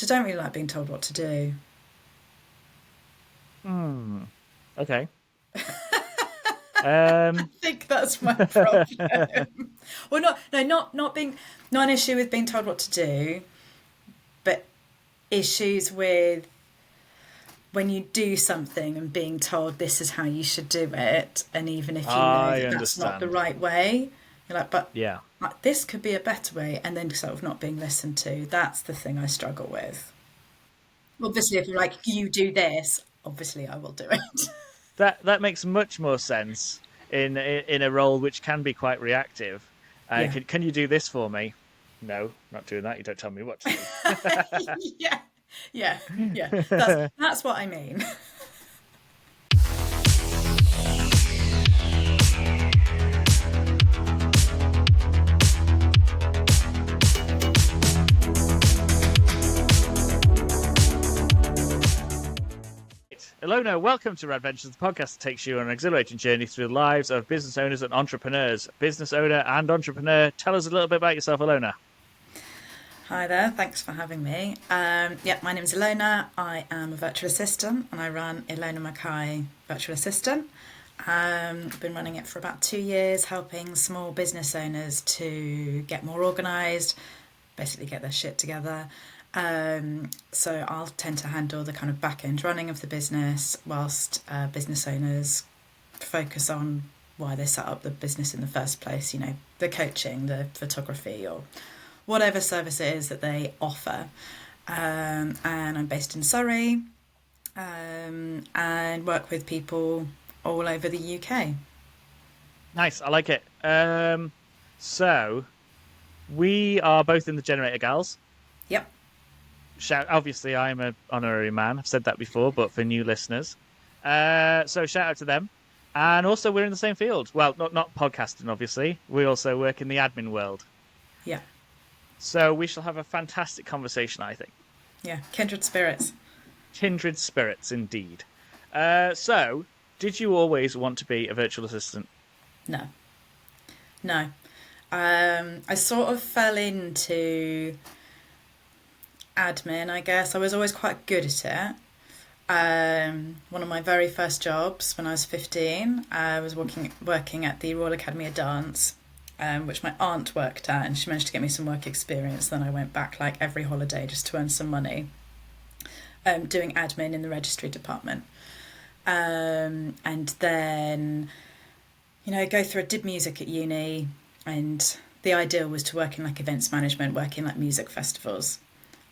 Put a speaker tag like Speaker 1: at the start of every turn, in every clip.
Speaker 1: I don't really like being told what to do.
Speaker 2: Okay.
Speaker 1: I think that's my problem. Well, not an issue with being told what to do, but issues with when you do something and being told this is how you should do it, and even if you know
Speaker 2: I
Speaker 1: that that's not the
Speaker 2: understand.
Speaker 1: right way, you're like, but
Speaker 2: Yeah.
Speaker 1: this could be a better way, and then sort of not being listened to. That's the thing I struggle with. Obviously, if you're like, you do this, obviously I will do it.
Speaker 2: That makes much more sense in a role which can be quite reactive.
Speaker 1: Yeah.
Speaker 2: Can you do this for me? No, not doing that. You don't tell me what to
Speaker 1: Yeah. Yeah. Yeah. That's
Speaker 2: do.
Speaker 1: that's what I mean.
Speaker 2: Ilona, welcome to Rad-Ventures, the podcast that takes you on an exhilarating journey through the lives of business owners and entrepreneurs. Business owner and entrepreneur, tell us a little bit about yourself, Ilona.
Speaker 1: Hi there, thanks for having me. Yeah, my name is Ilona. I am a virtual assistant and I run Ilona Mackay Virtual Assistant. I've been running it for about 2 years, helping small business owners to get more organised, basically get their shit together. So I'll tend to handle the kind of back end running of the business whilst business owners focus on why they set up the business in the first place, the coaching, the photography, or whatever service it is that they offer. And I'm based in Surrey, and work with people all over the UK.
Speaker 2: Nice, I like it. So we are both in the Generator Gals.
Speaker 1: Yep.
Speaker 2: Obviously, I'm an honorary man. I've said that before, but for new listeners, so shout out to them. And also, we're in the same field. Well, not podcasting, obviously. We also work in the admin world.
Speaker 1: Yeah.
Speaker 2: So we shall have a fantastic conversation, I think.
Speaker 1: Yeah. Kindred spirits.
Speaker 2: Kindred spirits, indeed. So, did you always want to be a virtual assistant?
Speaker 1: No. No. I sort of fell into admin, I guess. I was always quite good at it. One of my very first jobs when I was 15, I was working at the Royal Academy of Dance, which my aunt worked at, and she managed to get me some work experience. Then I went back like every holiday just to earn some money, doing admin in the registry department. And then, did music at uni, and the ideal was to work in like events management, work in like music festivals.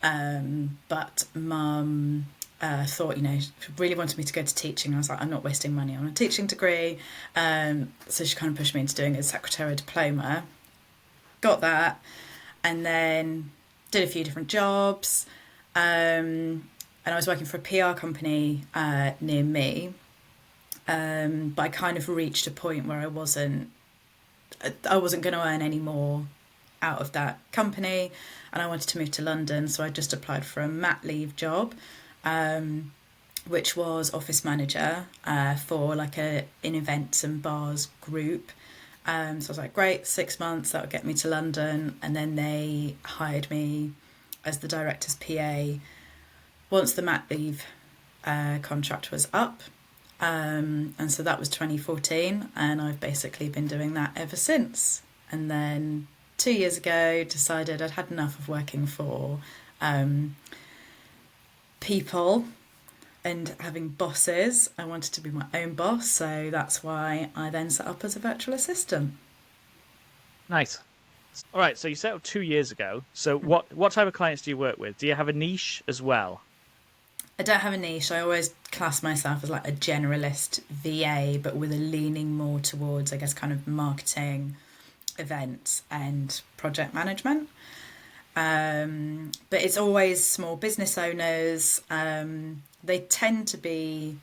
Speaker 1: But mum thought, she really wanted me to go to teaching. I was like, I'm not wasting money on a teaching degree. So she kind of pushed me into doing a secretarial diploma. Got that, and then did a few different jobs. And I was working for a PR company near me. But I kind of reached a point where I wasn't going to earn any more out of that company, and I wanted to move to London, so I just applied for a mat leave job, which was office manager for like an events and bars group. So I was like, great, 6 months, that'll get me to London. And then they hired me as the director's PA once the mat leave contract was up. And so that was 2014, and I've basically been doing that ever since. And then 2 years ago, decided I'd had enough of working for people and having bosses. I wanted to be my own boss, so that's why I then set up as a virtual assistant.
Speaker 2: Nice. All right, so you set up 2 years ago. So what type of clients do you work with? Do you have a niche as well?
Speaker 1: I don't have a niche. I always class myself as like a generalist VA, but with a leaning more towards, I guess, kind of marketing, events and project management. But it's always small business owners. They tend to be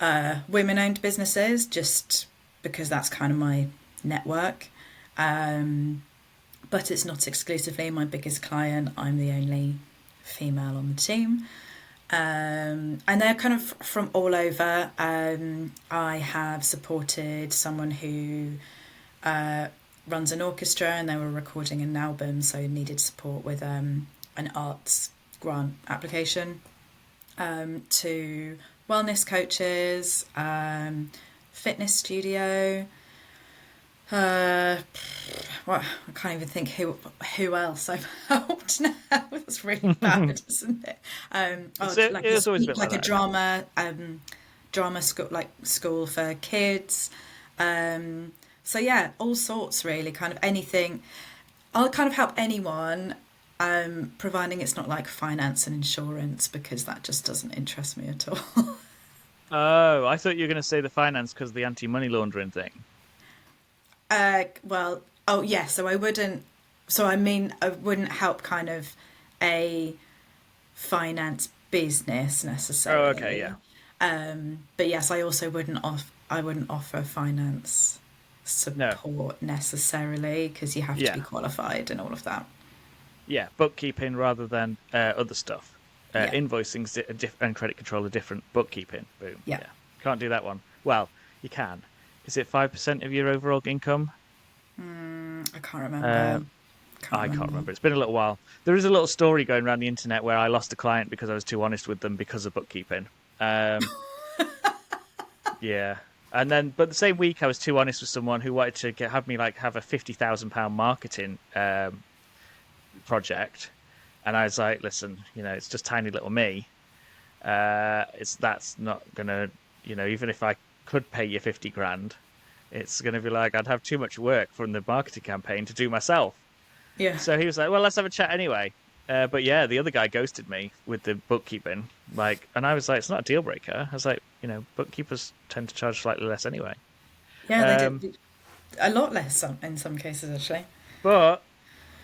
Speaker 1: women-owned businesses, just because that's kind of my network. But it's not exclusively my biggest client. I'm the only female on the team. And they're kind of from all over. I have supported someone who runs an orchestra, and they were recording an album, so needed support with an arts grant application, to wellness coaches, fitness studio. Well, I can't even think who else I've helped now. That's really bad, isn't it?
Speaker 2: It's always a bit like
Speaker 1: a
Speaker 2: that,
Speaker 1: drama school, like school for kids. So yeah, all sorts really, kind of anything. I'll kind of help anyone, providing it's not like finance and insurance, because that just doesn't interest me at all.
Speaker 2: Oh, I thought you were going to say the finance because of the anti-money laundering thing.
Speaker 1: Well, oh yeah, so I wouldn't. So I mean, I wouldn't help kind of a finance business necessarily.
Speaker 2: Oh, okay, yeah.
Speaker 1: But yes, I also I wouldn't offer finance
Speaker 2: No.
Speaker 1: support necessarily, because you have to
Speaker 2: Yeah.
Speaker 1: be qualified and all of that.
Speaker 2: Yeah, bookkeeping rather than other stuff.
Speaker 1: Yeah.
Speaker 2: Invoicing's and credit control are different. Bookkeeping, boom.
Speaker 1: Yeah.
Speaker 2: Can't do that one. Well, you can. Is it 5% of your overall income?
Speaker 1: I can't remember.
Speaker 2: I can't remember. It's been a little while. There is a little story going around the internet where I lost a client because I was too honest with them because of bookkeeping. Yeah. And then, but the same week, I was too honest with someone who wanted to have me have a £50,000 marketing project, and I was like, "Listen, it's just tiny little me. That's not gonna, even if I could pay you 50 grand, it's gonna be like I'd have too much work from the marketing campaign to do myself."
Speaker 1: Yeah.
Speaker 2: So he was like, "Well, let's have a chat anyway." But yeah, the other guy ghosted me with the bookkeeping, and I was like, "It's not a deal breaker." I was like, bookkeepers tend to charge slightly less anyway.
Speaker 1: Yeah, they do a lot less in some cases actually.
Speaker 2: But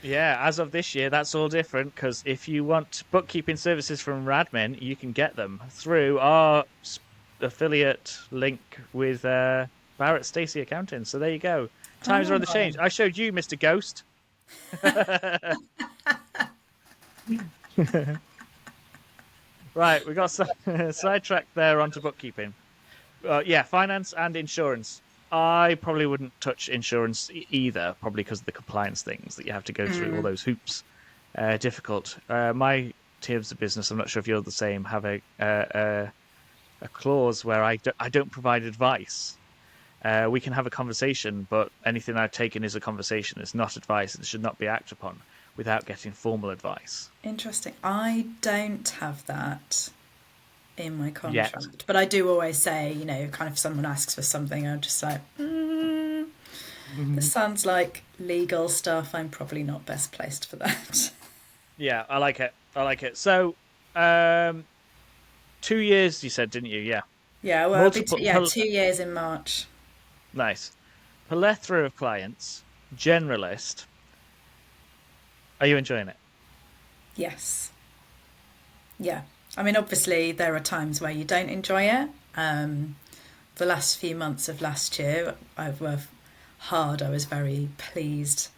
Speaker 2: yeah, as of this year, that's all different, because if you want bookkeeping services from Radmin, you can get them through our affiliate link with Barrett Stacey Accounting. So there you go. Times are on the change. I showed you, Mr. Ghost. Right, we got sidetracked there onto bookkeeping. Yeah, finance and insurance. I probably wouldn't touch insurance either, probably because of the compliance things that you have to go through, all those hoops. Difficult. My tiers of business, I'm not sure if you're the same, have a clause where I don't provide advice. We can have a conversation, but anything I've taken is a conversation. It's not advice. It should not be acted upon without getting formal advice.
Speaker 1: Interesting. I don't have that in my contract,
Speaker 2: Yet.
Speaker 1: but I do always say, kind of if someone asks for something, I'm just like, this sounds like legal stuff. I'm probably not best placed for that.
Speaker 2: Yeah, I like it. So, 2 years, you said, didn't you? Yeah.
Speaker 1: Yeah, well, it'll be 2 years in March.
Speaker 2: Nice. Plethora of clients, generalist. Are you enjoying it?
Speaker 1: Yes. Yeah. I mean, obviously, there are times where you don't enjoy it. The last few months of last year, I've worked hard. I was very pleased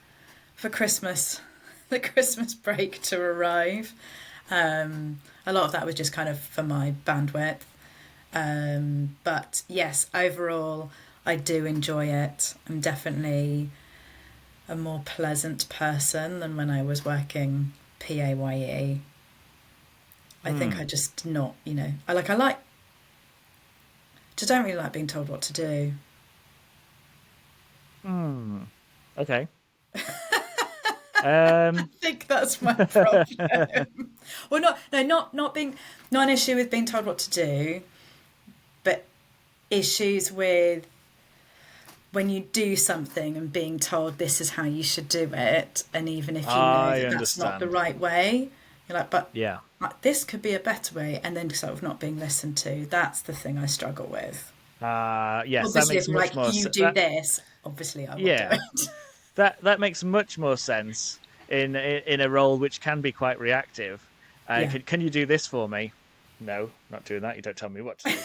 Speaker 1: for Christmas, the Christmas break to arrive. A lot of that was just kind of for my bandwidth. But yes, overall, I do enjoy it. I'm definitely a more pleasant person than when I was working PAYE. I think I just not, I just don't really like being told what to do.
Speaker 2: Okay.
Speaker 1: I think that's my problem. Well, not an issue with being told what to do, but issues with when you do something and being told this is how you should do it, and even if you know that that's not the right way, you're like, but
Speaker 2: yeah,
Speaker 1: this could be a better way, and then sort of not being listened to. That's the thing I struggle with.
Speaker 2: Yes,
Speaker 1: obviously,
Speaker 2: that makes
Speaker 1: if
Speaker 2: much more sense.
Speaker 1: You do this, obviously I will do it.
Speaker 2: That makes much more sense in a role which can be quite reactive. Can you do this for me? No, not doing that. You don't tell me what to do.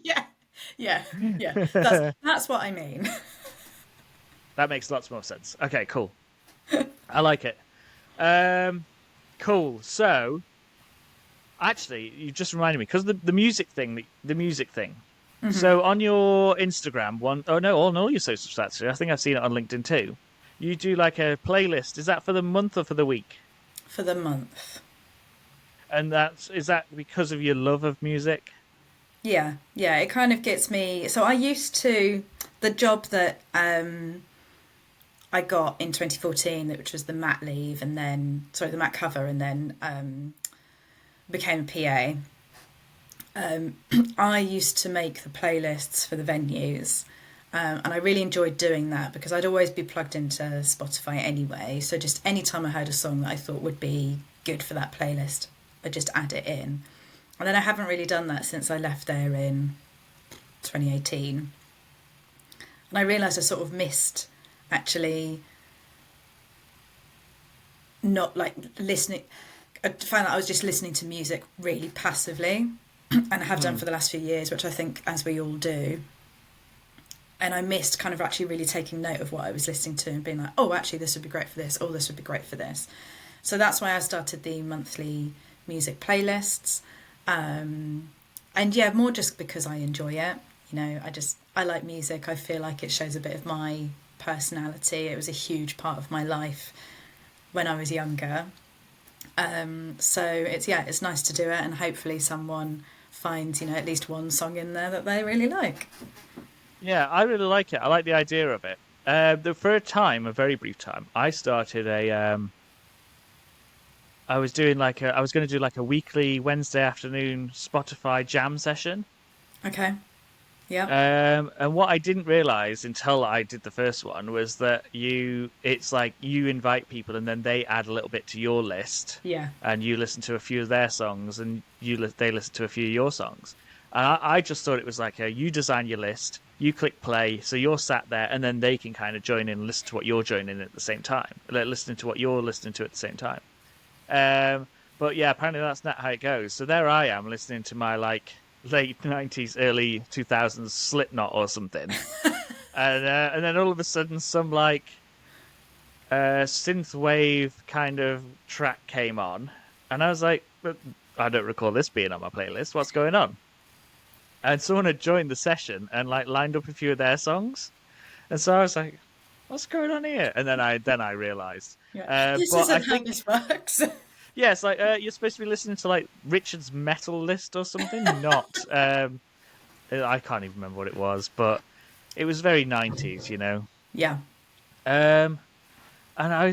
Speaker 1: Yeah. That's what I mean.
Speaker 2: That makes lots more sense. Okay, cool. I like it. Cool. So, actually, you just reminded me, because the music thing. Mm-hmm. So on your Instagram, on all your social chats, I think I've seen it on LinkedIn too. You do like a playlist. Is that for the month or for the week?
Speaker 1: For the month.
Speaker 2: And is that because of your love of music?
Speaker 1: Yeah, yeah, it kind of gets me. So I used to, the job that I got in 2014, which was the mat leave, and then, sorry, the mat cover, and then became a PA. I used to make the playlists for the venues, and I really enjoyed doing that because I'd always be plugged into Spotify anyway. So just any time I heard a song that I thought would be good for that playlist, I'd just add it in. And then I haven't really done that since I left there in 2018. And I realised I sort of missed actually not like listening. I found that I was just listening to music really passively, and I have done for the last few years, which I think, as we all do. And I missed kind of actually really taking note of what I was listening to and being like, oh, actually, this would be great for this. Oh, this would be great for this. So that's why I started the monthly music playlists. And yeah, more just because I enjoy it. You know, I like music. I feel like it shows a bit of my personality. It was a huge part of my life when I was younger. So it's nice to do it, and hopefully someone finds, you know, at least one song in there that they really like.
Speaker 2: Yeah, I really like it. I like the idea of it. For a time, a very brief time, I started I was doing I was going to do like a weekly Wednesday afternoon Spotify jam session.
Speaker 1: Okay. Yeah.
Speaker 2: And what I didn't realize until I did the first one was that it's like you invite people and then they add a little bit to your list,
Speaker 1: Yeah.
Speaker 2: and you listen to a few of their songs, and they listen to a few of your songs. And I just thought it was like you design your list, you click play, so you're sat there, and then they can kind of join in and listen to what you're joining in at the same time, like listening to what you're listening to at the same time. But yeah, apparently that's not how it goes. So there I am listening to my like late 90s, early 2000s Slipknot or something. And then all of a sudden some like synthwave kind of track came on, and I was like, "But I don't recall this being on my playlist. What's going on?" And someone had joined the session and like lined up a few of their songs, and so I was like, "What's going on here?" And then I realized.
Speaker 1: Yeah. This
Speaker 2: But I
Speaker 1: isn't how
Speaker 2: think
Speaker 1: this works.
Speaker 2: yeah, it's like you're supposed to be listening to like Richard's metal list or something. Not I can't even remember what it was, but it was very 90s, you know.
Speaker 1: Yeah.
Speaker 2: Um, and I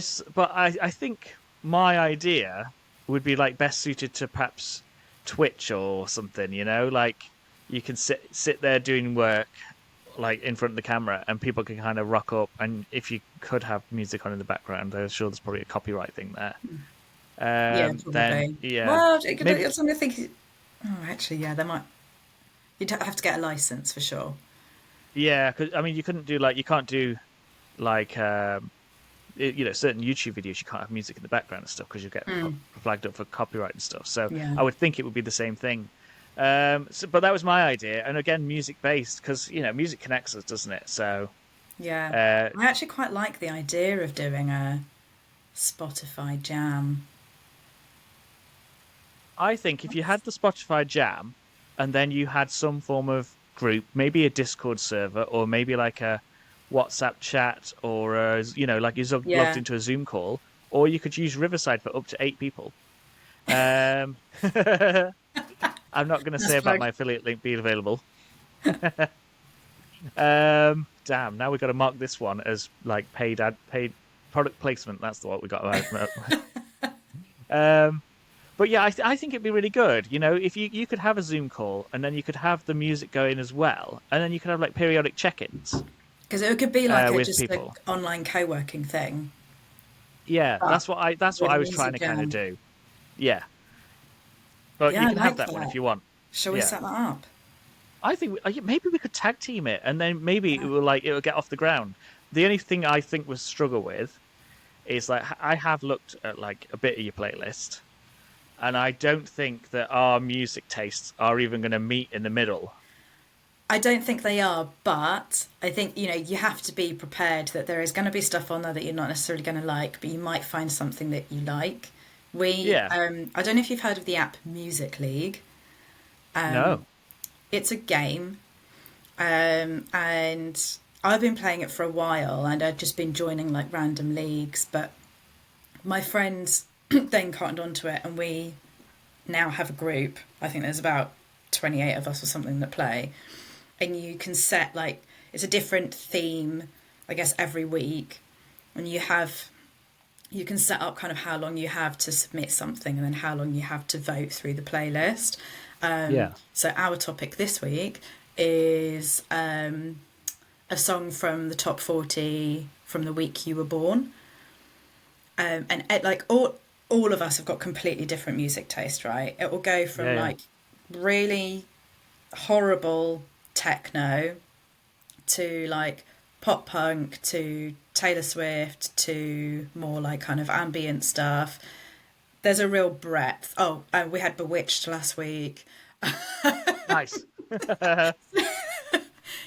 Speaker 2: think my idea would be like best suited to perhaps Twitch or something, you know, like you can sit there doing work like in front of the camera, and people can kind of rock up, and if you could have music on in the background, I'm sure there's probably a copyright thing there.
Speaker 1: Yeah,
Speaker 2: Then
Speaker 1: probably.
Speaker 2: yeah,
Speaker 1: Well,
Speaker 2: maybe
Speaker 1: it's something I think. Oh, actually, yeah, they might. You'd have to get a license for sure.
Speaker 2: yeah, because I mean you can't do like certain YouTube videos you can't have music in the background and stuff because you get flagged up for copyright and stuff. So
Speaker 1: Yeah.
Speaker 2: I would think it would be the same thing. But that was my idea, and again, music based because music connects us, doesn't it? So
Speaker 1: Yeah.
Speaker 2: uh,
Speaker 1: I actually quite like the idea of doing a Spotify jam.
Speaker 2: I think if you had the Spotify Jam, and then you had some form of group, maybe a Discord server, or maybe like a WhatsApp chat, or like logged
Speaker 1: Yeah.
Speaker 2: into a Zoom call, or you could use Riverside for up to 8 people. Um, I'm not going to
Speaker 1: Nice
Speaker 2: say about
Speaker 1: plug.
Speaker 2: my affiliate link being available. Damn! Now we've got to mark this one as like paid product placement. That's what we got. Um, but yeah, I think it'd be really good. You know, if you could have a Zoom call, and then you could have the music going as well, and then you could have like periodic check-ins
Speaker 1: Because it could be like a
Speaker 2: with
Speaker 1: just a
Speaker 2: people.
Speaker 1: online co-working thing,
Speaker 2: Yeah,
Speaker 1: but
Speaker 2: that's what
Speaker 1: with a
Speaker 2: I was trying
Speaker 1: music
Speaker 2: to kind of
Speaker 1: jam.
Speaker 2: do. Yeah, but
Speaker 1: Yeah,
Speaker 2: you
Speaker 1: I
Speaker 2: can have
Speaker 1: like
Speaker 2: that one
Speaker 1: that.
Speaker 2: if you want.
Speaker 1: Shall we
Speaker 2: Yeah.
Speaker 1: set that up?
Speaker 2: I think maybe we could tag team it, and then maybe it will get off the ground. The only thing I think we struggle with is like I have looked at like a bit of your playlist, and I don't think that our music tastes are even going to meet in the middle.
Speaker 1: I don't think they are, but I think, you know, you have to be prepared that there is going to be stuff on there that you're not necessarily going to like, but you might find something that you like.
Speaker 2: Yeah,
Speaker 1: I don't know if you've heard of the app Music League.
Speaker 2: no,
Speaker 1: It's a game, and I've been playing it for a while, and I've just been joining like random leagues, but my friends then cottoned onto it, and we now have a group. I think there's about 28 of us or something that play, and you can set like it's a different theme, I guess, every week, and you can set up kind of how long you have to submit something and then how long you have to vote through the playlist. So our topic this week is a song from the top 40 from the week you were born. And like all of us have got completely different music taste, right? It will go from like really horrible techno to like pop punk to Taylor Swift to more like kind of ambient stuff. There's a real breadth. Oh, we had Bewitched last week.
Speaker 2: Nice.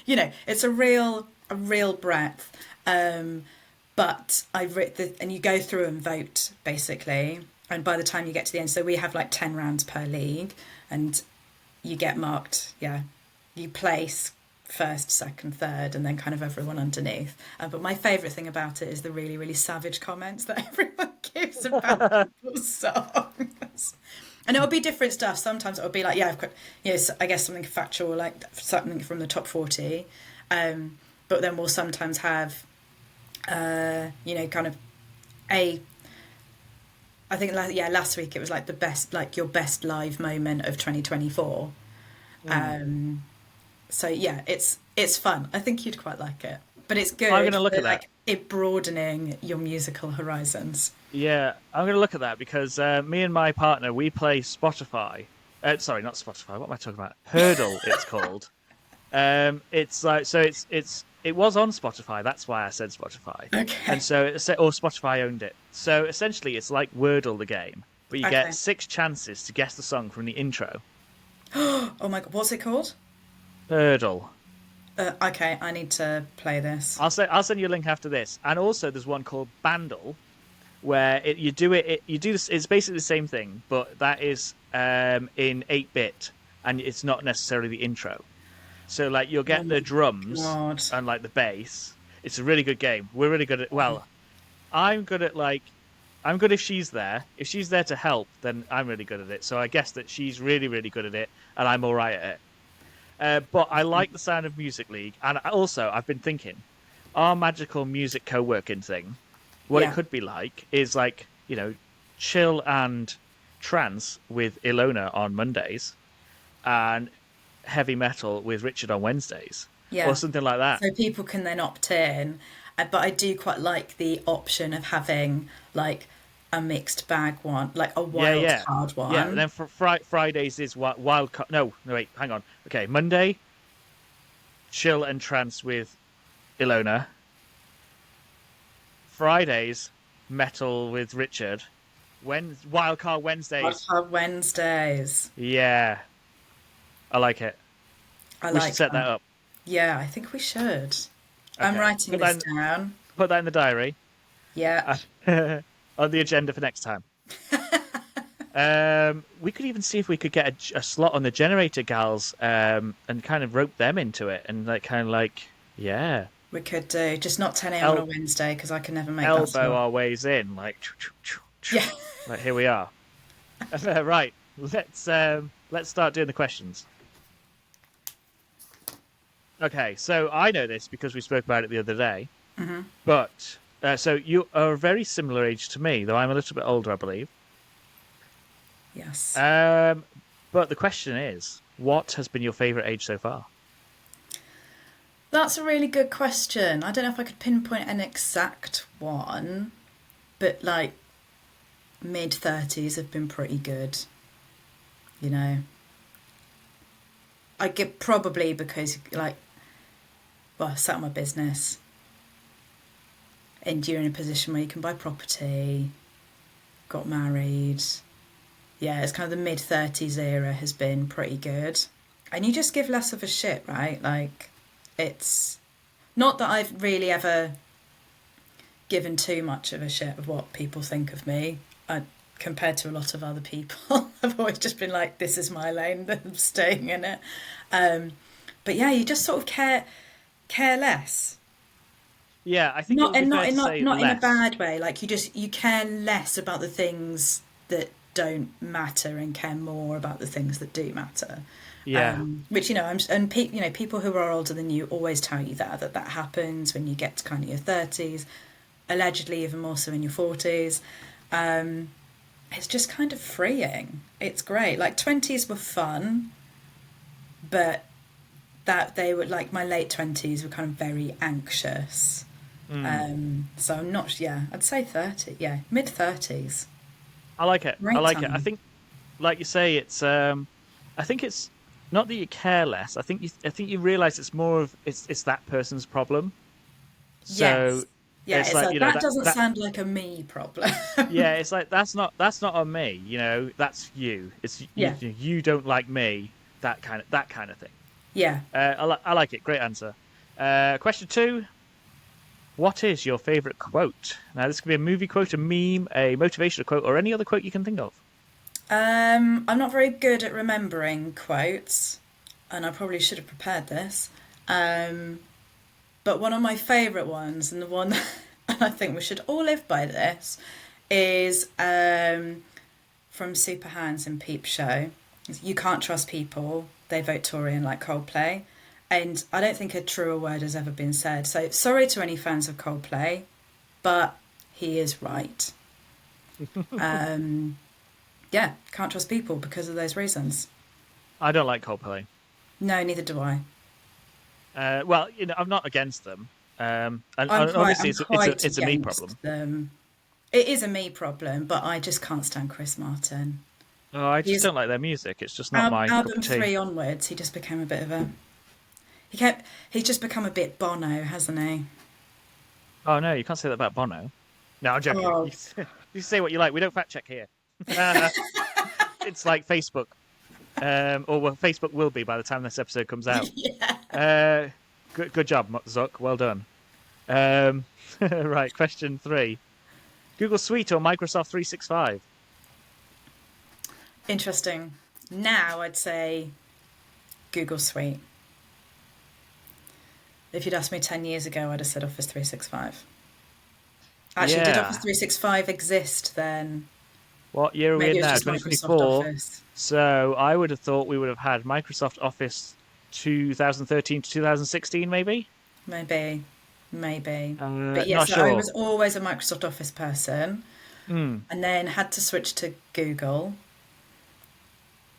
Speaker 1: You know, it's a real breadth. But and you go through and vote basically. And by the time you get to the end, so we have like 10 rounds per league, and you get marked. Yeah, you place first, second, third, and then kind of everyone underneath. But my favourite thing about it is the really, really savage comments that everyone gives about people's songs. And it'll be different stuff. Sometimes it'll be like, yeah, I've got, I guess something factual, like something from the top 40. But then we'll sometimes have, kind of I think, last week it was like the best, like your best live moment of 2024. So yeah, it's fun. I think you'd quite like it, but it's good.
Speaker 2: I'm going to look at that.
Speaker 1: Like it broadening your musical horizons.
Speaker 2: Yeah, I'm going to look at that because me and my partner, we play Spotify. Sorry, not Spotify. What am I talking about? Hurdle, it's called. It's like it was on Spotify. That's why I said Spotify.
Speaker 1: Okay.
Speaker 2: And so Spotify owned it. So essentially, it's like Wordle the game, but you get 6 chances to guess the song from the intro.
Speaker 1: Oh my god, what's it called?
Speaker 2: Hurdle.
Speaker 1: Okay, I need to play this.
Speaker 2: I'll send you a link after this. And also, there's one called Bandle, where you do this. It's basically the same thing, but that is in 8-bit, and it's not necessarily the intro. So like you'll get the drums and like the bass. It's a really good game. We're really good at. Well, I'm good if she's there. If she's there to help, then I'm really good at it. So I guess that she's really, really good at it, and I'm all right at it. But I like the sound of Music League, and also I've been thinking, our magical music co-working thing, what it could be like is like, chill and trance with Ilona on Mondays, and heavy metal with Richard on Wednesdays, or something like that.
Speaker 1: So people can then opt in, but I do quite like the option of having like a mixed bag one, like a wild card one.
Speaker 2: Yeah, and then for Fridays is wild card. No, wait, hang on. Okay, Monday, chill and trance with Ilona. Fridays, metal with Richard. Wildcard Wednesdays.
Speaker 1: Wildcard Wednesdays.
Speaker 2: Yeah. I like it. We should set that up.
Speaker 1: Yeah, I think we should. Okay. I'm writing this down.
Speaker 2: Put that in the diary.
Speaker 1: Yeah.
Speaker 2: On the agenda for next time. We could even see if we could get a slot on the generator gals and kind of rope them into it and yeah.
Speaker 1: We could do, just not 10 a.m. on a Wednesday because I can never make
Speaker 2: elbow
Speaker 1: that slot.
Speaker 2: our ways in, like,
Speaker 1: yeah.
Speaker 2: Like here we are. Right, let's start doing the questions. Okay, so I know this because we spoke about it the other day.
Speaker 1: Mm-hmm.
Speaker 2: But so you are a very similar age to me, though I'm a little bit older, I believe.
Speaker 1: Yes.
Speaker 2: But the question is, what has been your favourite age so far?
Speaker 1: That's a really good question. I don't know if I could pinpoint an exact one, but like mid-30s have been pretty good. I get probably because I set up my business and you're in a position where you can buy property, got married. Yeah, it's kind of the mid-30s era has been pretty good. And you just give less of a shit, right? Like, it's not that I've really ever given too much of a shit of what people think of me. Compared to a lot of other people, I've always just been like, this is my lane, I'm staying in it. But yeah, you just sort of care less.
Speaker 2: Yeah, I think
Speaker 1: not in a bad way. Like you care less about the things that don't matter and care more about the things that do matter.
Speaker 2: Yeah.
Speaker 1: Which, people who are older than you always tell you that happens when you get to kind of your 30s, allegedly even more so in your 40s. It's just kind of freeing. It's great. Like 20s were fun, but that they were like my late 20s were kind of very anxious. So I'm not, I'd say 30, mid 30s.
Speaker 2: I like it.
Speaker 1: Great
Speaker 2: I like it. I
Speaker 1: time.
Speaker 2: think, like you say, it's. I think it's not that you care less. I think you realize it's more of it's that person's problem. So
Speaker 1: Yes. Yeah,
Speaker 2: it's
Speaker 1: it's
Speaker 2: like
Speaker 1: like, that doesn't sound like a me problem.
Speaker 2: yeah, it's like that's not on me. That's you. It's
Speaker 1: Yeah.
Speaker 2: you don't like me. That kind of thing.
Speaker 1: Yeah.
Speaker 2: I like it. Great answer. Question 2. What is your favorite quote? Now, this could be a movie quote, a meme, a motivational quote, or any other quote you can think of.
Speaker 1: I'm not very good at remembering quotes, and I probably should have prepared this. But one of my favourite ones, and the one that I think we should all live by this, is from Super Hands and Peep Show. You can't trust people, they vote Tory and like Coldplay. And I don't think a truer word has ever been said. So sorry to any fans of Coldplay, but he is right. Yeah, can't trust people because of those reasons.
Speaker 2: I don't like Coldplay.
Speaker 1: No, neither do I.
Speaker 2: Well, I'm not against them. And obviously,
Speaker 1: I'm
Speaker 2: it's a me problem.
Speaker 1: against them. It is a me problem, but I just can't stand Chris Martin.
Speaker 2: Oh, I just
Speaker 1: He's
Speaker 2: don't like their music. It's just not my cup
Speaker 1: album
Speaker 2: of tea.
Speaker 1: 3 onwards, he just became a bit of a. He's just become a bit Bono, hasn't he?
Speaker 2: Oh no, you can't say that about Bono. No, I'm joking.
Speaker 1: Oh.
Speaker 2: You say what you like. We don't fact check here. It's like Facebook. Facebook will be by the time this episode comes out.
Speaker 1: Yeah.
Speaker 2: Good job, Zuck. Well done. Right, question 3. Google Suite or Microsoft 365?
Speaker 1: Interesting. Now I'd say Google Suite. If you'd asked me 10 years ago, I'd have said Office 365. Actually, did Office 365 exist then?
Speaker 2: What year are we
Speaker 1: Maybe
Speaker 2: in
Speaker 1: it
Speaker 2: now?
Speaker 1: was just Microsoft
Speaker 2: 2024.
Speaker 1: Office.
Speaker 2: So I would have thought we would have had Microsoft Office 2013 to 2016, maybe?
Speaker 1: Maybe. But
Speaker 2: Not
Speaker 1: yes,
Speaker 2: sure.
Speaker 1: I was always a Microsoft Office person, and then had to switch to Google.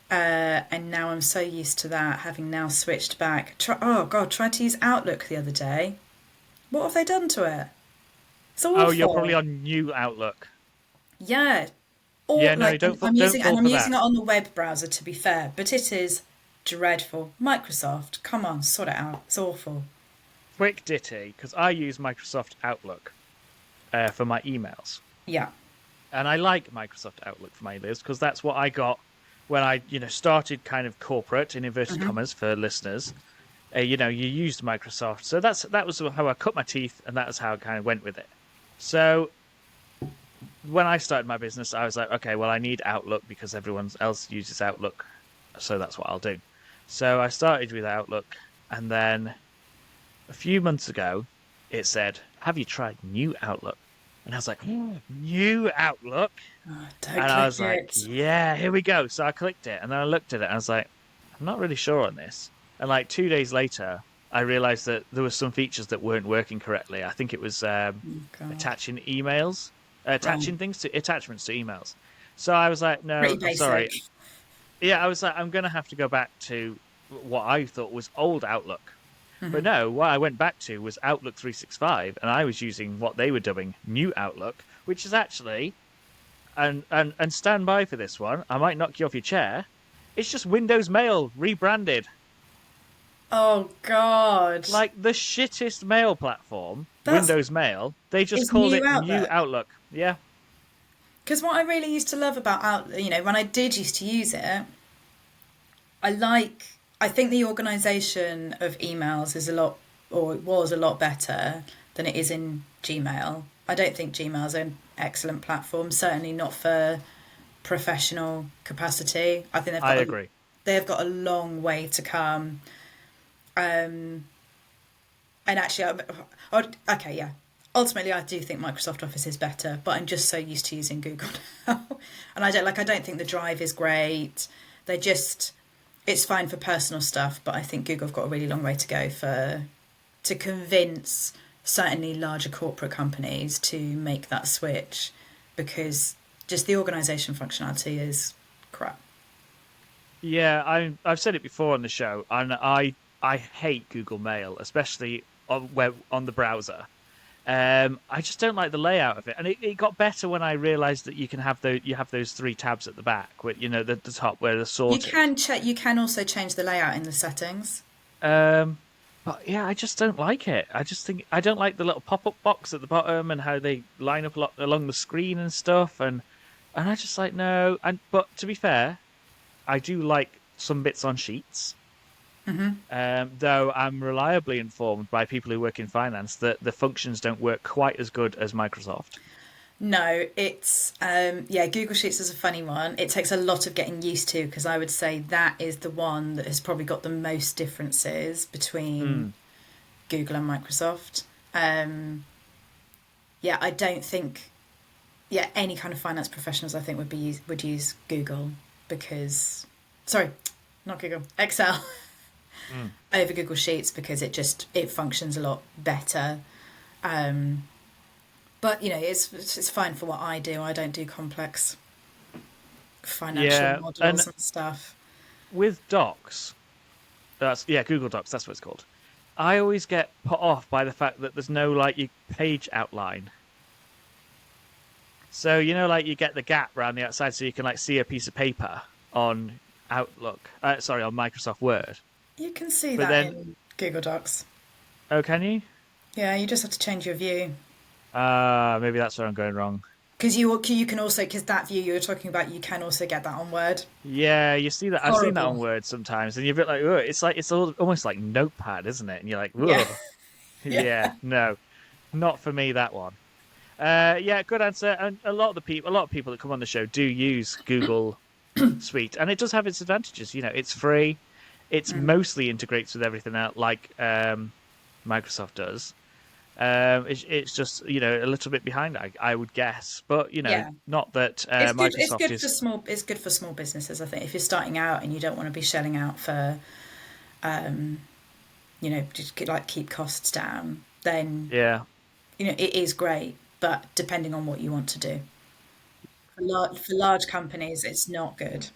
Speaker 1: And now I'm so used to that, having now switched back. Tried to use Outlook the other day. What have they done to it? It's awful.
Speaker 2: Oh, you're probably on New Outlook.
Speaker 1: Yeah.
Speaker 2: Don't
Speaker 1: using
Speaker 2: fall for
Speaker 1: it
Speaker 2: that.
Speaker 1: on the web browser, to be fair, but it is dreadful. Microsoft, come on, sort it out. It's awful.
Speaker 2: Quick ditty, because I use Microsoft Outlook for my emails.
Speaker 1: Yeah.
Speaker 2: And I like Microsoft Outlook for my emails because that's what I got when I, started kind of corporate, in inverted commas for listeners. You used Microsoft. So that was how I cut my teeth, and that was how I kind of went with it. So when I started my business, I was like, okay, well, I need Outlook because everyone else uses Outlook. So that's what I'll do. So I started with Outlook, and then a few months ago, it said, have you tried New Outlook? And I was like, New Outlook?
Speaker 1: Don't
Speaker 2: And I was
Speaker 1: click
Speaker 2: like, yeah, here we go. So I clicked it, and then I looked at it, and I was like, I'm not really sure on this. And like 2 days later, I realized that there were some features that weren't working correctly. I think it was attaching emails, attachments to emails. So I was like, no,
Speaker 1: Pretty
Speaker 2: I'm
Speaker 1: basic.
Speaker 2: sorry. Yeah, I was like, I'm going to have to go back to what I thought was old Outlook. But no, what I went back to was Outlook 365, and I was using what they were dubbing New Outlook, which is actually, and stand by for this one, I might knock you off your chair, it's just Windows Mail rebranded.
Speaker 1: Oh, God.
Speaker 2: Like the shittest mail platform,
Speaker 1: That's-
Speaker 2: Windows Mail, they just
Speaker 1: It's
Speaker 2: called
Speaker 1: New
Speaker 2: it
Speaker 1: Outlook.
Speaker 2: New Outlook. Yeah.
Speaker 1: Because what I really used to love about Outlook, when I did used to use it, I think the organisation of emails was a lot better than it is in Gmail. I don't think Gmail's an excellent platform, certainly not for professional capacity. I think
Speaker 2: I agree.
Speaker 1: They've got a long way to come. And actually, ultimately, I do think Microsoft Office is better, but I'm just so used to using Google now. And I don't think the Drive is great. They just, it's fine for personal stuff, but I think Google have got a really long way to go to convince certainly larger corporate companies to make that switch, because just the organisation functionality is crap.
Speaker 2: Yeah, I've said it before on the show, and I hate Google Mail, especially on the browser. I just don't like the layout of it, and it got better when I realised that you have those three tabs at the back, where the top where they're
Speaker 1: You
Speaker 2: sorted.
Speaker 1: can check. You can also change the layout in the settings.
Speaker 2: Um, but yeah, I just don't like it. I just think I don't like the little pop-up box at the bottom and how they line up along the screen and stuff, and I just like no. And but to be fair, I do like some bits on sheets. Though I'm reliably informed by people who work in finance that the functions don't work quite as good as Microsoft.
Speaker 1: No, it's yeah. Google Sheets is a funny one. It takes a lot of getting used to, because I would say that is the one that has probably got the most differences between
Speaker 2: Mm.
Speaker 1: Google and Microsoft. Yeah, I don't think, yeah, any kind of finance professionals I think would use Google, because, sorry, not Google, Excel
Speaker 2: Mm.
Speaker 1: over Google Sheets, because it functions a lot better. But it's fine for what I do. I don't do complex financial
Speaker 2: Yeah, and
Speaker 1: models and stuff.
Speaker 2: with Docs, Google Docs. That's what it's called. I always get put off by the fact that there's no like your page outline. So like you get the gap around the outside, so you can like see a piece of paper on Outlook. On Microsoft Word.
Speaker 1: You can see
Speaker 2: But
Speaker 1: that
Speaker 2: then,
Speaker 1: in Google Docs.
Speaker 2: oh, can you?
Speaker 1: Yeah, you just have to change your view.
Speaker 2: Maybe that's where I'm going wrong.
Speaker 1: Because you can also, because that view you were talking about, you can also get that on Word.
Speaker 2: Yeah, you see that. I've seen that on
Speaker 1: Horrible.
Speaker 2: Word sometimes, and you're a bit like, "Ugh," it's almost like Notepad, isn't it? And you're like,
Speaker 1: Yeah,
Speaker 2: whoa,
Speaker 1: yeah.
Speaker 2: yeah, no, not for me that one. Yeah, good answer. And a lot of people that come on the show do use Google Suite, and it does have its advantages. It's free. It's mostly integrates with everything out like Microsoft does. It's just a little bit behind, I would guess, but
Speaker 1: Yeah.
Speaker 2: not that
Speaker 1: It's good. It's
Speaker 2: Microsoft
Speaker 1: good for
Speaker 2: is.
Speaker 1: small. It's good for small businesses. I think if you're starting out and you don't want to be shelling out for, just like keep costs down, then
Speaker 2: Yeah,
Speaker 1: it is great. But depending on what you want to do, for large companies, it's not good.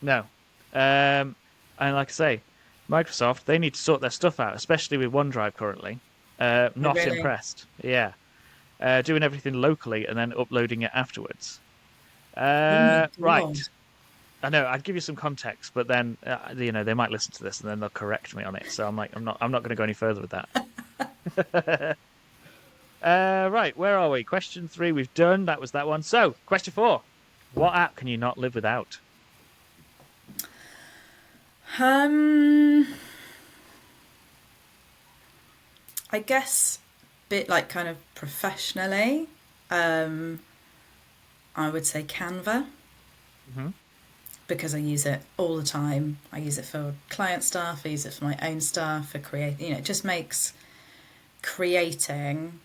Speaker 2: no, and like I say, Microsoft they need to sort their stuff out, especially with OneDrive currently.
Speaker 1: Oh,
Speaker 2: Not
Speaker 1: really?
Speaker 2: impressed. Yeah, doing everything locally and then uploading it afterwards.
Speaker 1: Oh my
Speaker 2: Right.
Speaker 1: God.
Speaker 2: I know. I'd give you some context, but then they might listen to this and then they'll correct me on it. So I'm like, I'm not going to go any further with that. Right. Where are we? Question 3 we've done. That was that one. So question 4: what app can you not live without?
Speaker 1: Um, I guess bit like kind of professionally, um, I would say Canva,
Speaker 2: Hmm.
Speaker 1: because I use it all the time. I use it for client stuff. I use it for my own stuff. For create, it just makes creating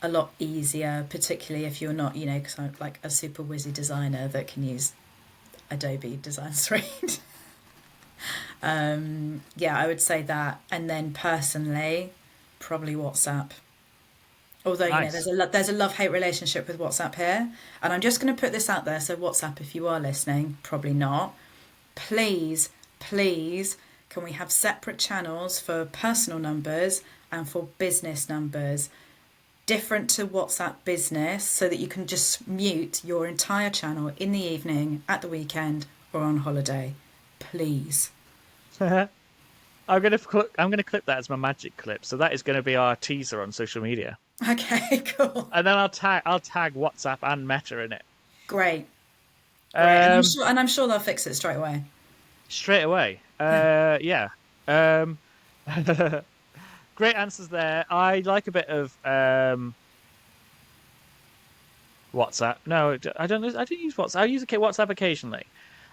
Speaker 1: a lot easier, particularly if you're not, because I'm like a super whizzy designer that can use Adobe Design Suite. Yeah, I would say that, and then personally, probably WhatsApp. Although
Speaker 2: Nice.
Speaker 1: there's a love hate relationship with WhatsApp here, and I'm just going to put this out there. So WhatsApp, if you are listening, probably not. Please, please, can we have separate channels for personal numbers and for business numbers? Different to WhatsApp business, so that you can just mute your entire channel in the evening, at the weekend, or on holiday. Please.
Speaker 2: I'm gonna clip that as my magic clip. So that is going to be our teaser on social media,
Speaker 1: Okay, cool.
Speaker 2: and then I'll tag WhatsApp and Meta in it.
Speaker 1: Great. Great. And
Speaker 2: Um,
Speaker 1: I'm sure they'll fix it straight away.
Speaker 2: Straight away.
Speaker 1: Yeah.
Speaker 2: Yeah. Um, great answers there. I like a bit of WhatsApp. No, I don't. I don't use WhatsApp. I use WhatsApp occasionally,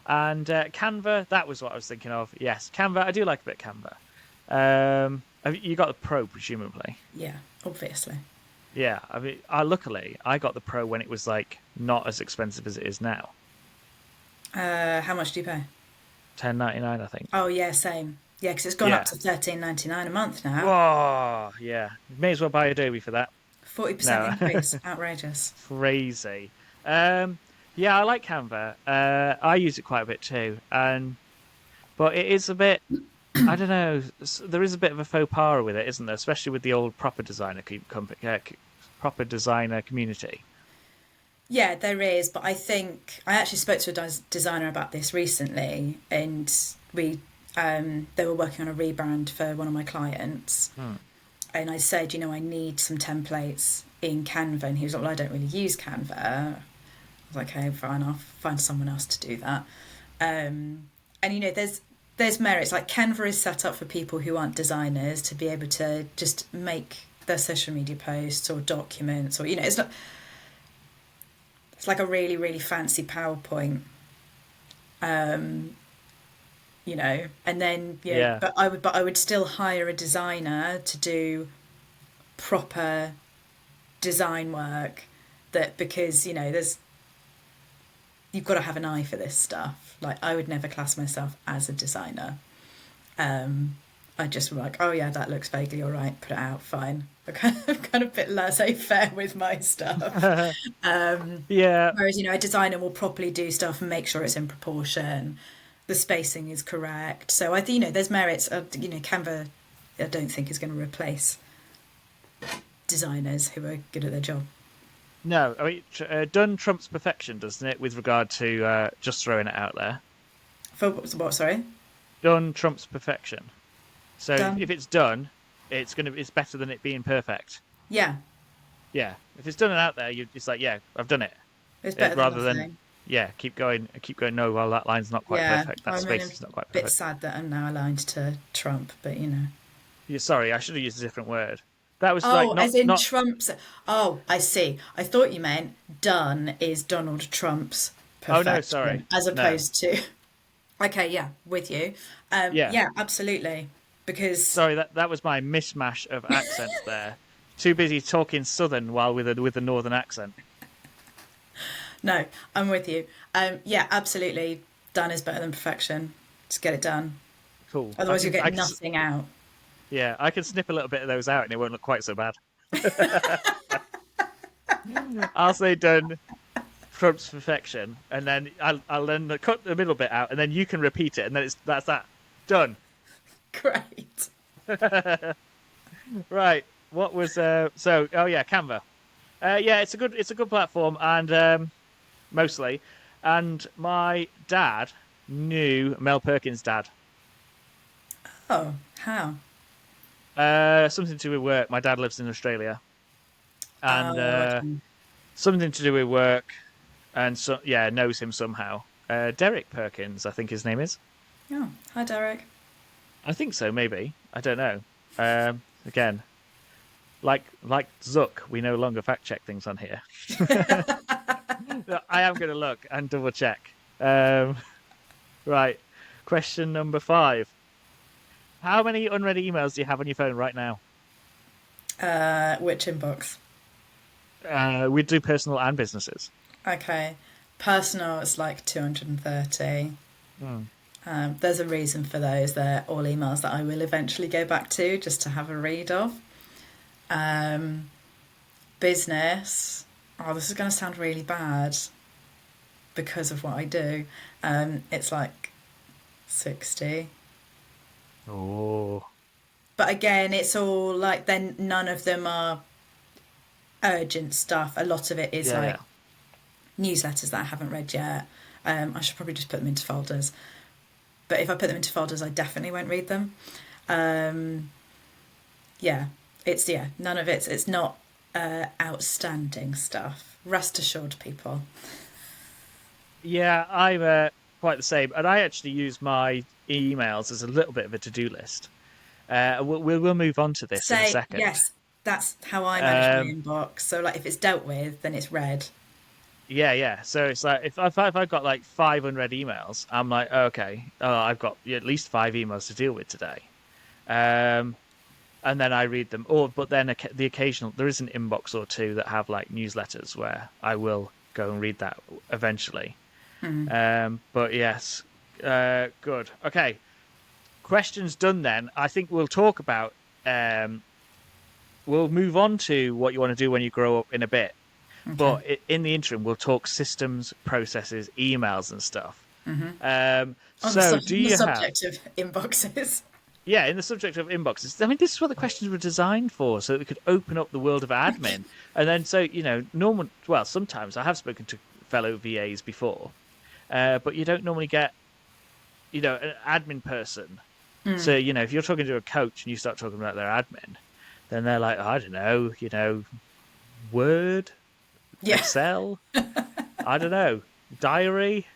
Speaker 2: and Canva. That was what I was thinking of. Yes, Canva. I do like a bit of Canva. You got the Pro, presumably.
Speaker 1: Yeah. obviously.
Speaker 2: Yeah, I mean, luckily I got the Pro when it was like not as expensive as it is now.
Speaker 1: How much do you pay?
Speaker 2: 10.99, I think.
Speaker 1: Oh yeah, same. Yeah, because it's gone up
Speaker 2: Yeah.
Speaker 1: to 13.99 a month now.
Speaker 2: Whoa, yeah. May as well buy Adobe for that.
Speaker 1: 40%
Speaker 2: No,
Speaker 1: increase. Outrageous.
Speaker 2: crazy. Um, yeah, I like Canva. I use it quite a bit too, and but it is a bit. I don't know. There is a bit of a faux pas with it, isn't there? Especially with the old proper designer community.
Speaker 1: Yeah, there is, but I think I actually spoke to a designer about this recently, and we they were working on a rebrand for one of my clients,
Speaker 2: Hmm.
Speaker 1: and I said, you know, I need some templates in Canva, and he was like, well, I don't really use Canva. I was like, okay, fine, I'll find someone else to do that. And you know, there's merits. Like Canva is set up for people who aren't designers to be able to just make their social media posts or documents, or you know, it's not. It's like a really really fancy PowerPoint, you know, and then yeah.
Speaker 2: Yeah,
Speaker 1: But I would still hire a designer to do proper design work. That because you know there's you've got to have an eye for this stuff. Like I would never class myself as a designer. I just like, oh yeah, that looks vaguely all right. Put it out, fine. I'm kind of a bit laissez-faire with my stuff.
Speaker 2: yeah,
Speaker 1: Whereas, you know, a designer will properly do stuff and make sure it's in proportion, the spacing is correct. So you know, there's merits. You know, Canva, I don't think is going to replace designers who are good at their job.
Speaker 2: no. I mean, done trumps perfection, doesn't it? With regard to just throwing it out there,
Speaker 1: For what? Sorry,
Speaker 2: done trumps perfection. So if
Speaker 1: done.
Speaker 2: it's done, it's better than it being perfect.
Speaker 1: Yeah,
Speaker 2: Yeah, if it's done and out there, it's like, yeah, I've done it.
Speaker 1: it's better than
Speaker 2: Rather than,
Speaker 1: nothing.
Speaker 2: yeah, keep going. No, well, that line's not quite
Speaker 1: Yeah,
Speaker 2: perfect. That
Speaker 1: I mean,
Speaker 2: space
Speaker 1: I'm
Speaker 2: is not
Speaker 1: a
Speaker 2: quite
Speaker 1: bit
Speaker 2: perfect.
Speaker 1: sad that I'm now aligned to Trump, but you know.
Speaker 2: Yeah, sorry, I should have used a different word. That was like
Speaker 1: Oh,
Speaker 2: not
Speaker 1: as in
Speaker 2: not.
Speaker 1: Trump's. Oh, I see. I thought you meant done is Donald Trump's
Speaker 2: Oh no, sorry,
Speaker 1: perfection, as
Speaker 2: no.
Speaker 1: opposed to. Okay, yeah, with you.
Speaker 2: Yeah,
Speaker 1: Yeah, absolutely. Because
Speaker 2: sorry. That was my mishmash of accents there. Too busy talking Southern while with a Northern accent.
Speaker 1: no, I'm with you. Yeah, absolutely. Done is better than perfection. Just get it done.
Speaker 2: Cool.
Speaker 1: Otherwise, you'll get nothing out.
Speaker 2: Yeah, I can snip a little bit of those out, and it won't look quite so bad. I'll say done trumps perfection, and then I'll then cut the middle bit out, and then you can repeat it, and then that's that done.
Speaker 1: Great.
Speaker 2: Right. What was so? Oh yeah, Canva. Yeah, it's a good platform, and mostly. And my dad knew Mel Perkins' dad.
Speaker 1: Oh, how?
Speaker 2: Something to do with work. My dad lives in Australia, and
Speaker 1: Oh, okay.
Speaker 2: something to do with work, and so yeah, knows him somehow. Derek Perkins, I think his name is.
Speaker 1: Oh, hi, Derek.
Speaker 2: I think so, maybe. I don't know. Again, like Zuck, we no longer fact check things on here. I am going to look and double check. Right. Question number 5. How many unread emails do you have on your phone right now?
Speaker 1: Which inbox?
Speaker 2: We do personal and businesses.
Speaker 1: Okay. Personal, it's like 230.
Speaker 2: Hmm.
Speaker 1: There's a reason for those. They're all emails that I will eventually go back to just to have a read of. Business. Oh, this is going to sound really bad because of what I do. It's like 60.
Speaker 2: Oh.
Speaker 1: But again, it's all like, then none of them are urgent stuff. A lot of it is
Speaker 2: Yeah,
Speaker 1: like
Speaker 2: yeah.
Speaker 1: newsletters that I haven't read yet. I should probably just put them into folders. But if I put them into folders, I definitely won't read them. Yeah, none of it's not outstanding stuff. Rest assured, people.
Speaker 2: Yeah, I'm quite the same. And I actually use my emails as a little bit of a to-do list. We'll move on to this in a
Speaker 1: Say
Speaker 2: second.
Speaker 1: yes. That's how I manage my
Speaker 2: Um,
Speaker 1: inbox. So like, if it's dealt with, then it's read.
Speaker 2: Yeah, yeah. So it's like if I've got like 500 emails, I'm like, okay, I've got at least 5 emails to deal with today. Um, and then I read them. But then the occasional, there is an inbox or two that have like newsletters where I will go and read that eventually. But yes, good. Okay, questions done. Then I think we'll talk about. We'll move on to what you want to do when you grow up in a bit.
Speaker 1: Okay.
Speaker 2: But in the interim, we'll talk systems, processes, emails, and stuff. So, do you
Speaker 1: the
Speaker 2: have?
Speaker 1: subject of inboxes?
Speaker 2: Yeah, in the subject of inboxes. I mean, this is what the questions were designed for, so that we could open up the world of admin. And then, so, normal. Well, sometimes I have spoken to fellow VAs before, but you don't normally get, an admin person. So, if you're talking to a coach and you start talking about their admin, then they're like, I don't know, Word,
Speaker 1: Yeah.
Speaker 2: Excel, I don't know, diary.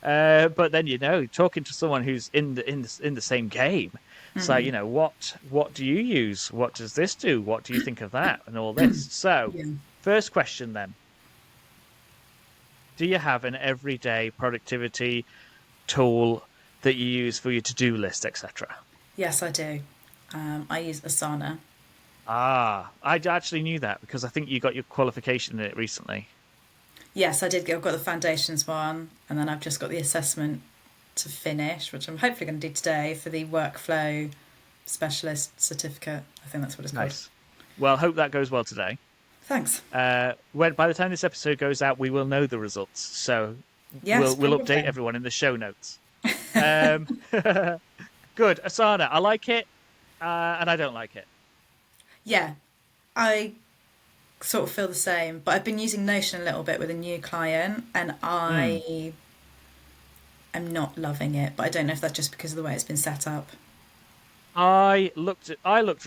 Speaker 2: But then talking to someone who's in the same game, it's like what do you use? What does this do? What do you think of that? And all this. So, first question then: do you have an everyday productivity tool that you use for your to-do list, etc.?
Speaker 1: Yes, I do. I use Asana.
Speaker 2: Ah, I actually knew that because I think you got your qualification in it recently.
Speaker 1: Yes, I did. I've got the foundations one, and then I've just got the assessment to finish, which I'm hopefully going to do today for the workflow specialist certificate. I think that's what it's called.
Speaker 2: Nice. Well, hope that goes well today.
Speaker 1: Thanks.
Speaker 2: When by the time this episode goes out, we will know the results. So
Speaker 1: Yes,
Speaker 2: we'll update everyone in the show notes. Good. Asana, I like it, and I don't like it.
Speaker 1: Yeah, I sort of feel the same, but I've been using Notion a little bit with a new client, and I am not loving it. But I don't know if that's just because of the way it's been set up.
Speaker 2: I looked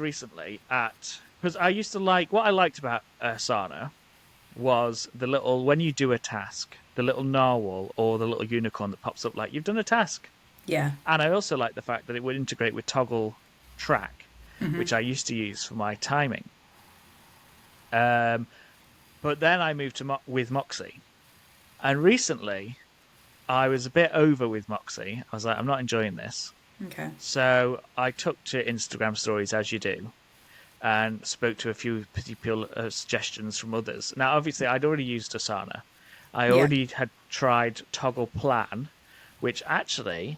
Speaker 2: recently at, because I used to like, what I liked about Asana was the little, when you do a task, the little narwhal or the little unicorn that pops up like you've done a task.
Speaker 1: Yeah.
Speaker 2: And I also like the fact that it would integrate with Toggle Track, which I used to use for my timing. But then I moved to with Moxie, and recently I was a bit over with Moxie. I was like, I'm not enjoying this.
Speaker 1: Okay.
Speaker 2: So I took to Instagram stories, as you do, and spoke to a few particular suggestions from others. Now, obviously, I'd already used Asana. I already had tried Toggle Plan, which actually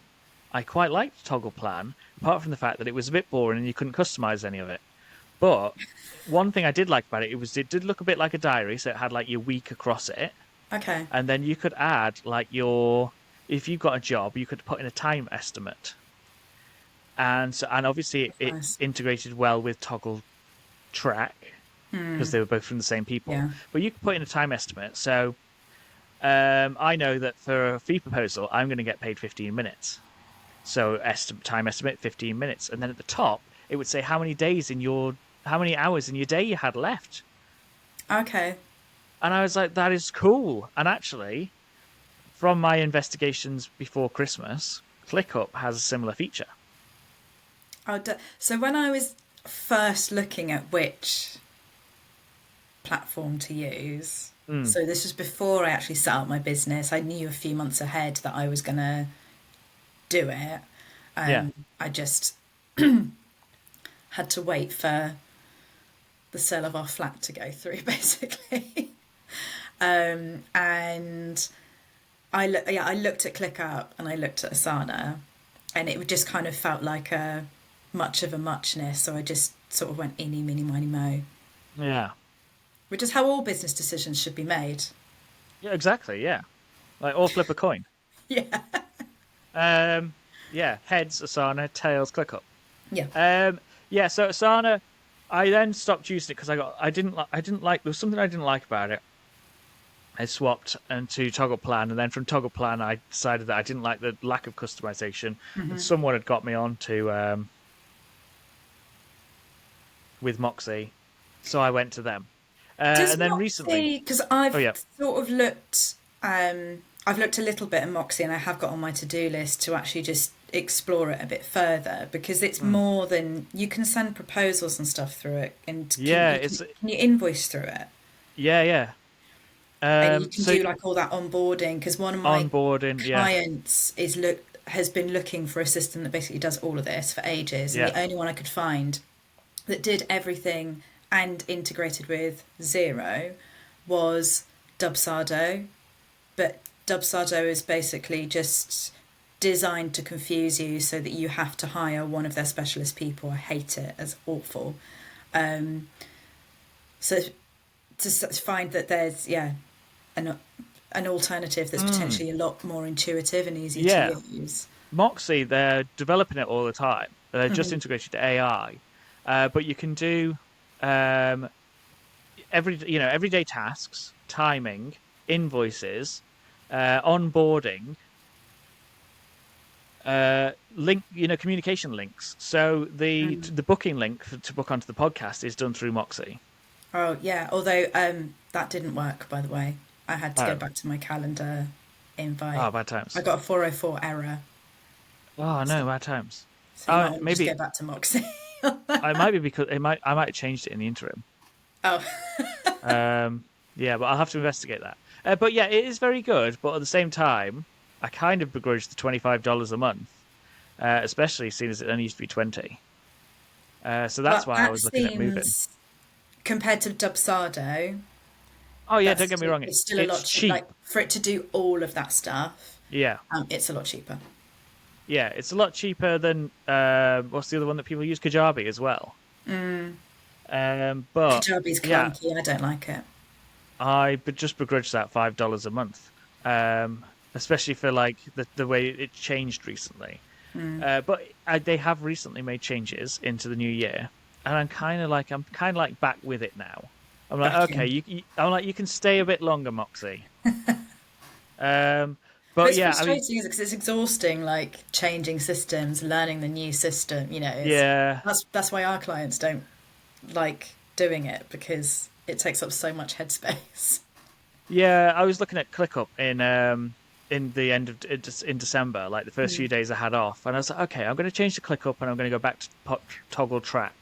Speaker 2: I quite liked Toggle Plan, apart from the fact that it was a bit boring and you couldn't customize any of it. But one thing I did like about it was it did look a bit like a diary, so it had like your week across it.
Speaker 1: Okay.
Speaker 2: And then you could add like if you've got a job, you could put in a time estimate. And obviously it
Speaker 1: Nice.
Speaker 2: integrated well with Toggle Track because they were both from the same people.
Speaker 1: Yeah.
Speaker 2: But you could put in a time estimate. So I know that for a fee proposal, I'm going to get paid 15 minutes. So time estimate 15 minutes, and then at the top it would say how many hours in your day you had left.
Speaker 1: Okay.
Speaker 2: And I was like, that is cool. And actually, from my investigations before Christmas, ClickUp has a similar feature.
Speaker 1: So when I was first looking at which platform to use, so this was before I actually set up my business. I knew a few months ahead that I was going to do it. I just had to wait for the sale of our flat to go through, basically. And I looked at ClickUp and I looked at Asana, and it just kind of felt like a much of a muchness. So I just sort of went eeny, meeny, miny, mo.
Speaker 2: Yeah.
Speaker 1: Which is how all business decisions should be made.
Speaker 2: Yeah, exactly. Yeah. Like, or flip a coin.
Speaker 1: Yeah.
Speaker 2: Yeah. Heads, Asana. Tails, ClickUp.
Speaker 1: Yeah.
Speaker 2: Yeah. So Asana, I then stopped using it because I didn't like. There was something I didn't like about it. I swapped into Toggle Plan, and then from Toggle Plan, I decided that I didn't like the lack of customization. And someone had got me on to with Moxie, so I went to them. And then recently,
Speaker 1: because I've sort of looked, I've looked a little bit at Moxie, and I have got on my to-do list to actually just explore it a bit further, because it's more than you can send proposals and stuff through it, and can you invoice through it?
Speaker 2: Yeah.
Speaker 1: And you can do like all that onboarding, because one of my clients has been looking for a system that basically does all of this for ages, and the only one I could find that did everything and integrated with Xero was Dubsado, but Dubsado is basically just designed to confuse you so that you have to hire one of their specialist people. I hate it. It's awful. So to find that there's an alternative that's potentially a lot more intuitive and easy
Speaker 2: Yeah.
Speaker 1: to use.
Speaker 2: Moxie, they're developing it all the time. They're just integrated to AI, but you can do everyday tasks, timing, invoices, onboarding, communication links. So the booking link to book onto the podcast is done through Moxie.
Speaker 1: Oh yeah, although that didn't work, by the way. I had to go back to my calendar invite.
Speaker 2: Oh, bad times.
Speaker 1: I got a 404 error.
Speaker 2: Oh no, bad times.
Speaker 1: So you might want to
Speaker 2: maybe
Speaker 1: just go back to Moxie.
Speaker 2: I might be because I might have changed it in the interim.
Speaker 1: Oh.
Speaker 2: Yeah, but I'll have to investigate that. But yeah, it is very good. But at the same time, I kind of begrudge the $25 a month, especially seeing as it only used to be 20. So that's why I was looking at moving.
Speaker 1: Compared to Dubsado.
Speaker 2: Oh yeah, don't get me wrong.
Speaker 1: It's still a lot cheaper. Like, for it to do all of that stuff.
Speaker 2: Yeah.
Speaker 1: It's a lot cheaper.
Speaker 2: Yeah, it's a lot cheaper than what's the other one that people use? Kajabi as well. But
Speaker 1: Kajabi's clunky. Yeah, I don't like it.
Speaker 2: I just begrudge that $5 a month, especially for like the way it changed recently. But they have recently made changes into the new year, and I'm kind of like back with it now. I'm like, okay, you can stay a bit longer, Moxie. But
Speaker 1: it's
Speaker 2: yeah,
Speaker 1: frustrating, isn't it? Because it's exhausting, like changing systems, learning the new system. That's why our clients don't like doing it, because it takes up so much headspace.
Speaker 2: Yeah, I was looking at ClickUp in the end of in December, like the first few days I had off, and I was like, okay, I'm going to change to ClickUp and I'm going to go back to Toggle Track.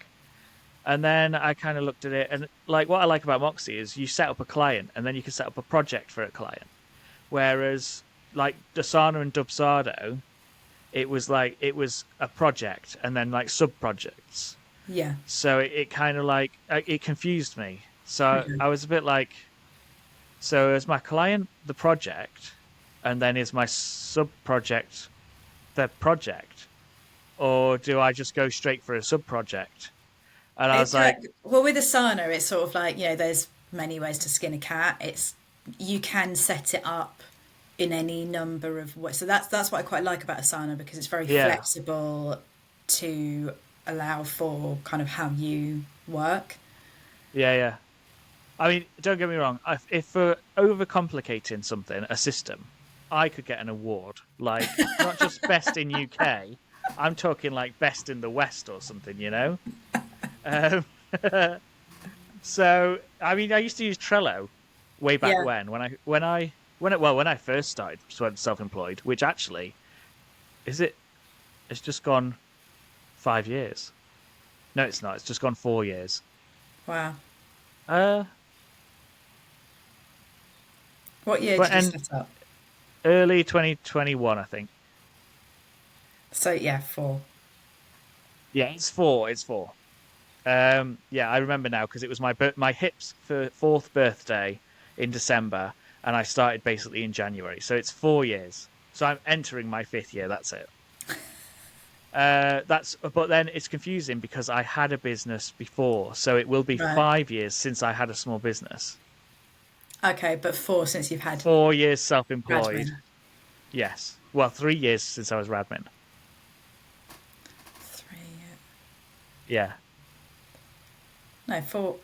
Speaker 2: And then I kind of looked at it, and like what I like about Moxie is you set up a client and then you can set up a project for a client. Whereas like Asana and Dubsado, it was a project and then like sub projects.
Speaker 1: Yeah.
Speaker 2: So it kind of like it confused me. So I was a bit like, so is my client the project, and then is my sub project the project, or do I just go straight for a sub project? And I was like,
Speaker 1: well, with Asana, it's sort of like, there's many ways to skin a cat. You can set it up in any number of ways. So that's what I quite like about Asana, because it's very flexible to allow for kind of how you work.
Speaker 2: Yeah. I mean, don't get me wrong. If for overcomplicating something, a system, I could get an award. Like, not just best in UK. I'm talking like best in the West or something, So, I mean, I used to use Trello way back when I first started self-employed, which actually, it's just gone 5 years. No, it's not. It's just gone 4 years.
Speaker 1: Wow.
Speaker 2: What
Speaker 1: year did you set up?
Speaker 2: Early 2021, I think.
Speaker 1: So, 4.
Speaker 2: Yeah, it's 4. It's 4. I remember now because it was my hip's 4th birthday in December, and I started basically in January. So it's 4 years. So I'm entering my 5th year. That's it. But then it's confusing because I had a business before, so it will be 5 years since I had a small business.
Speaker 1: Okay, but 4 since you've had
Speaker 2: 4 years self-employed.
Speaker 1: Radmin.
Speaker 2: Yes. Well, 3 years since I was Radmin.
Speaker 1: 3 years.
Speaker 2: Yeah.
Speaker 1: No, 4.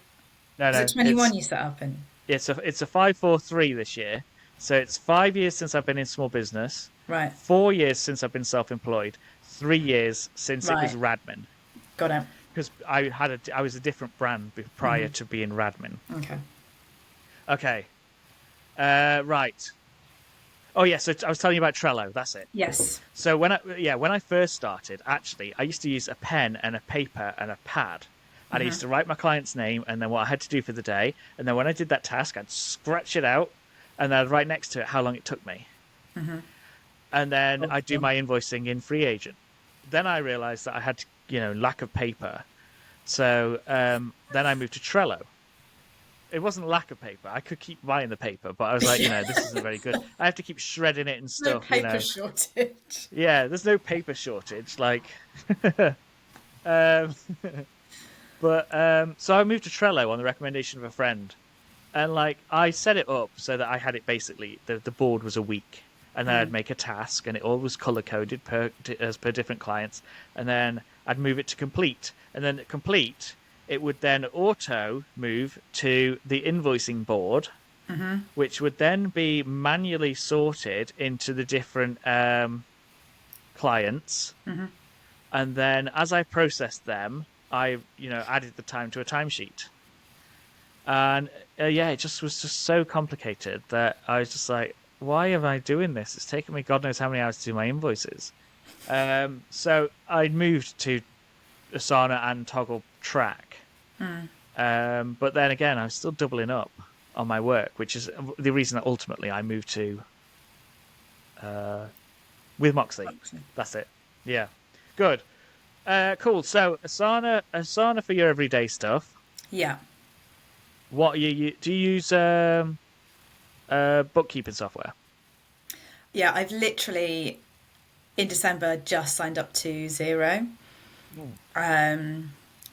Speaker 2: No.
Speaker 1: Is it 21 you set up in?
Speaker 2: It's a 543 this year. So it's 5 years since I've been in small business.
Speaker 1: Right.
Speaker 2: 4 years since I've been self-employed. 3 years since it was Radmin.
Speaker 1: Got it.
Speaker 2: Because I was a different brand prior to being Radmin. Okay. Right. Oh yeah, so I was telling you about Trello. That's it.
Speaker 1: Yes.
Speaker 2: So when I first started, actually, I used to use a pen and a paper and a pad. And I used to write my client's name and then what I had to do for the day. And then when I did that task, I'd scratch it out and then I'd write next to it how long it took me. And then I'd do my invoicing in Free Agent. Then I realized that I had, lack of paper. So then I moved to Trello. It wasn't lack of paper. I could keep buying the paper, but I was like, this isn't very good. I have to keep shredding it and
Speaker 1: No
Speaker 2: stuff,
Speaker 1: paper shortage.
Speaker 2: Yeah, there's no paper shortage. Like, um, so I moved to Trello on the recommendation of a friend, and like I set it up so that I had it basically the board was a week, and then I'd make a task, and it all was color coded as per different clients, and then I'd move it to complete, and then at complete it would then auto move to the invoicing board, which would then be manually sorted into the different clients, and then as I processed them, I added the time to a timesheet. And it just was just so complicated that I was just like, why am I doing this? It's taken me God knows how many hours to do my invoices. So I moved to Asana and Toggle Track. But then again, I was still doubling up on my work, which is the reason that ultimately I moved to with Moxie. That's it. Yeah. Good. Cool. So Asana for your everyday stuff.
Speaker 1: Yeah.
Speaker 2: What do you use bookkeeping software?
Speaker 1: Yeah, I've literally in December just signed up to Xero.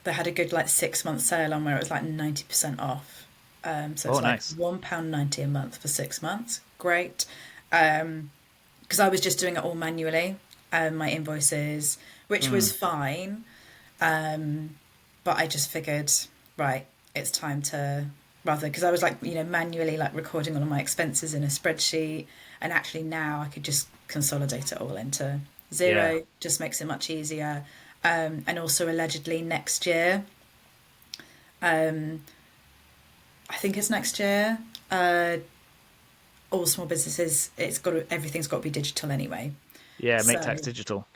Speaker 1: They had a good like 6 month sale on where it was like 90% off. So it's like
Speaker 2: nice.
Speaker 1: £1.90 a month for 6 months. Great. Because I was just doing it all manually, my invoices, which was fine. But I just figured, right, it's time to rather because I was like manually like recording all of my expenses in a spreadsheet, and actually now I could just consolidate it all into Xero.
Speaker 2: Yeah.
Speaker 1: Just makes it much easier. And also allegedly next year, I think it's next year, all small businesses, everything's got to be digital anyway.
Speaker 2: Yeah, make
Speaker 1: So
Speaker 2: tax digital.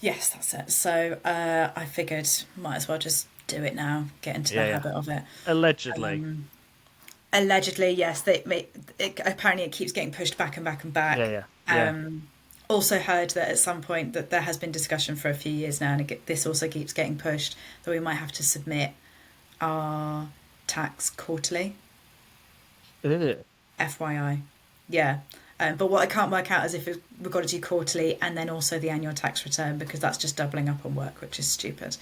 Speaker 1: yes, that's it. So I figured might as well just do it now, get into the
Speaker 2: Yeah, yeah.
Speaker 1: habit of it.
Speaker 2: Allegedly.
Speaker 1: Allegedly, yes. Apparently it keeps getting pushed back and back and
Speaker 2: Yeah,
Speaker 1: back.
Speaker 2: yeah, yeah.
Speaker 1: Also heard that at some point that there has been discussion for a few years now, and this also keeps getting pushed, that we might have to submit our tax quarterly.
Speaker 2: Ugh.
Speaker 1: FYI. Yeah. But what I can't work out is if we've got to do quarterly and then also the annual tax return, because that's just doubling up on work, which is stupid.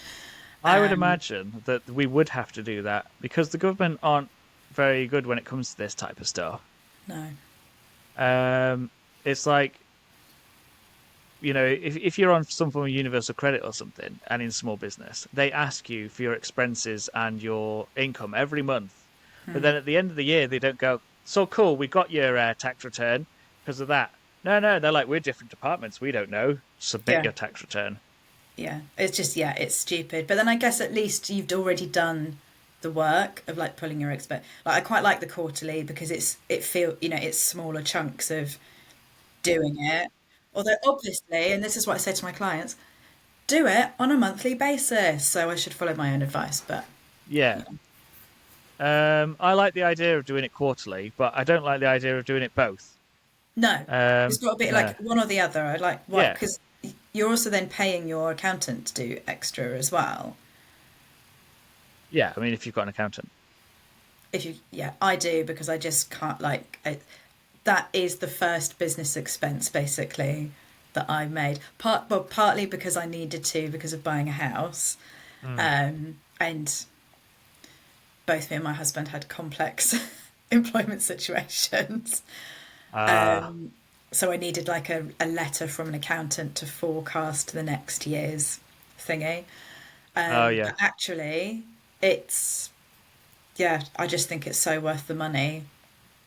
Speaker 2: I would imagine that we would have to do that because the government aren't very good when it comes to this type of stuff.
Speaker 1: No.
Speaker 2: It's like, if you're on some form of universal credit or something and in small business, they ask you for your expenses and your income every month. But then at the end of the year, they don't go, so cool, we got your tax return because of that. No, they're like, we're different departments. We don't know. Submit
Speaker 1: Yeah.
Speaker 2: your tax return.
Speaker 1: Yeah. It's just, yeah, it's stupid. But then I guess at least you've already done the work of like pulling your expense. Like I quite like the quarterly because it's smaller chunks of doing it. Although obviously, and this is what I say to my clients, do it on a monthly basis. So I should follow my own advice, but
Speaker 2: Yeah. I like the idea of doing it quarterly, but I don't like the idea of doing it both.
Speaker 1: no, it's got to be
Speaker 2: No.
Speaker 1: like one or the other. I like what
Speaker 2: Yeah.
Speaker 1: because you're also then paying your accountant to do extra as well.
Speaker 2: Yeah. I mean, if you've got an accountant.
Speaker 1: Yeah, I do because I just can't that is the first business expense basically that I made. Partly because I needed to because of buying a house, and both me and my husband had complex employment situations.
Speaker 2: Ah.
Speaker 1: So I needed like a letter from an accountant to forecast the next year's thingy.
Speaker 2: Oh, yeah.
Speaker 1: But actually, it's, yeah, I just think it's so worth the money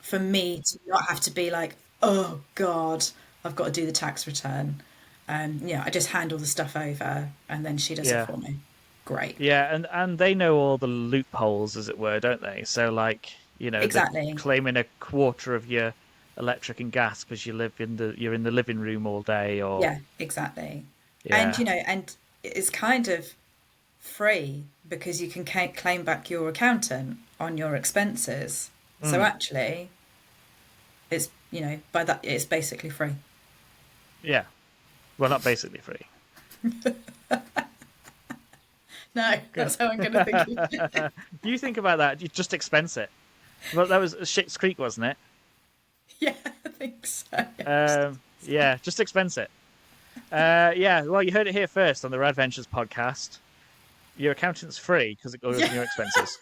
Speaker 1: for me to not have to be like, oh God, I've got to do the tax return. Yeah, I just hand all the stuff over and then she does it
Speaker 2: Yeah.
Speaker 1: for me. Great.
Speaker 2: Yeah. And they know all the loopholes, as it were, don't they? So, like, they're
Speaker 1: Exactly.
Speaker 2: claiming a quarter of your electric and gas because you're in the living room all day, or
Speaker 1: Yeah, exactly. And,
Speaker 2: yeah.
Speaker 1: and it's kind of free because you can claim back your accountant on your expenses. So
Speaker 2: Mm.
Speaker 1: actually, it's, by that, it's basically free.
Speaker 2: Yeah. Well, not basically free.
Speaker 1: No, that's how I'm going to think of it.
Speaker 2: You think about that, you just expense it. Well, that was Schitt's Creek, wasn't it?
Speaker 1: Yeah, I think so.
Speaker 2: Yeah, just expense it. Yeah, well, you heard it here first on the Rad-Ventures podcast. Your accountant's free because it goes in your expenses.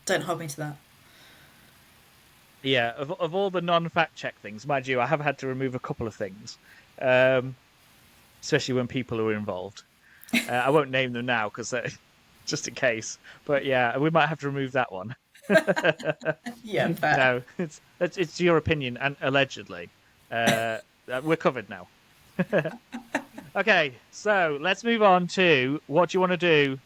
Speaker 1: Don't hold me to that.
Speaker 2: Yeah, of all the non-fact check things, mind you, I have had to remove a couple of things, um, especially when people are involved. I won't name them now because just in case. But yeah, we might have to remove that one.
Speaker 1: Yeah, fair.
Speaker 2: No, it's your opinion, and allegedly, we're covered now. Okay, so let's move on to what do you want to do?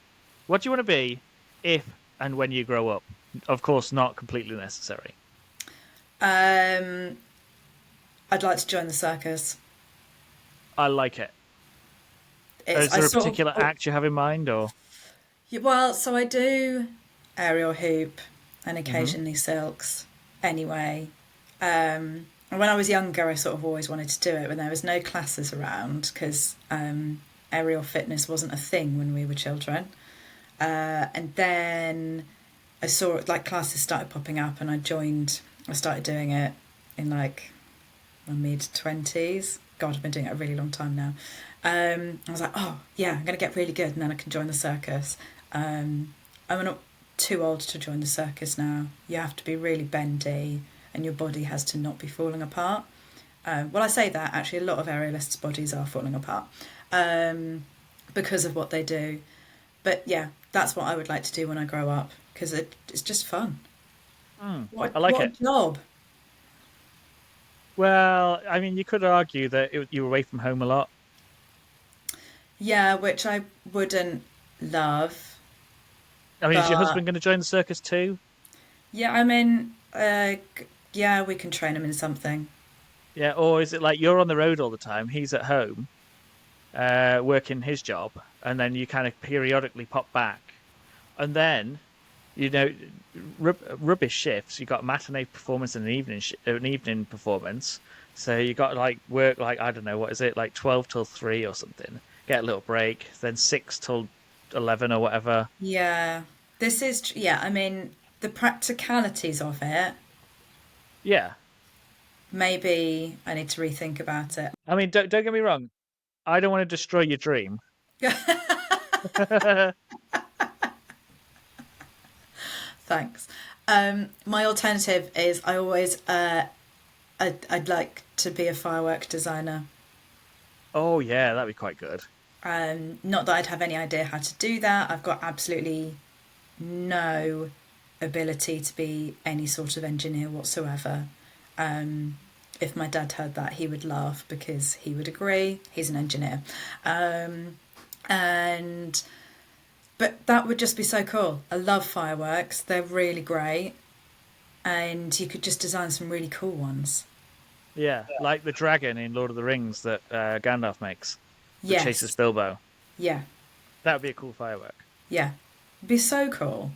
Speaker 2: What do you want to be if and when you grow up? Of course, not completely necessary.
Speaker 1: I'd like to join the circus.
Speaker 2: I like it. Is there a particular act you have in mind, or?
Speaker 1: Yeah, well, so I do aerial hoop and occasionally silks anyway. And when I was younger, I sort of always wanted to do it when there was no classes around because aerial fitness wasn't a thing when we were children. And then I saw like classes started popping up and I started doing it in like my mid-20s. God, I've been doing it a really long time now. I was like, oh, yeah, I'm going to get really good and then I can join the circus. I'm not too old to join the circus now. You have to be really bendy and your body has to not be falling apart. Well, I say that, actually, a lot of aerialists' bodies are falling apart because of what they do. But yeah, that's what I would like to do when I grow up because it's just fun.
Speaker 2: I like it.
Speaker 1: What a job.
Speaker 2: Well, I mean, you could argue that you were away from home a lot.
Speaker 1: Yeah, which I wouldn't love.
Speaker 2: I mean, is your
Speaker 1: But
Speaker 2: husband going to join the circus too?
Speaker 1: yeah, I mean, yeah, we can train him in something.
Speaker 2: Yeah, or is it like you're on the road all the time, he's at home, working his job, and then you kind of periodically pop back, and then, you know, rubbish shifts. You got a matinee performance and an evening performance, so you got like work like I don't know what is it like 12 till 3 or something. Get a little break, then 6 till 11 or whatever.
Speaker 1: Yeah, yeah, I mean, the practicalities of it,
Speaker 2: Yeah,
Speaker 1: maybe I need to rethink about it.
Speaker 2: I mean, don't get me wrong. I don't want to destroy your dream.
Speaker 1: Thanks. My alternative is I'd like to be a firework designer.
Speaker 2: Oh yeah, that'd be quite good.
Speaker 1: Not that I'd have any idea how to do that. I've got absolutely no ability to be any sort of engineer whatsoever. If my dad heard that, he would laugh because he would agree. He's an engineer. And but that would just be so cool. I love fireworks. They're really great. And you could just design some really cool ones.
Speaker 2: Yeah, like the dragon in Lord of the Rings that Gandalf makes that chases
Speaker 1: Yes.
Speaker 2: Bilbo.
Speaker 1: Yeah.
Speaker 2: That would be a cool firework.
Speaker 1: Yeah. It'd be so cool.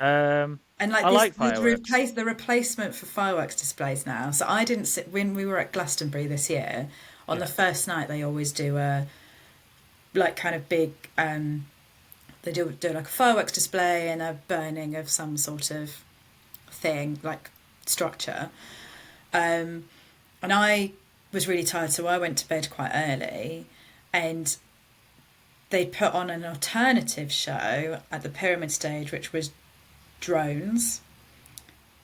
Speaker 2: Um,
Speaker 1: And like
Speaker 2: I
Speaker 1: this,
Speaker 2: like fireworks.
Speaker 1: the replacement for fireworks displays now. So I didn't sit when we were at Glastonbury this year. On the
Speaker 2: Yeah.
Speaker 1: first night, they always do a like kind of big. They do like a fireworks display and a burning of some sort of thing like structure. And I was really tired, so I went to bed quite early, and they put on an alternative show at the pyramid stage, which was drones,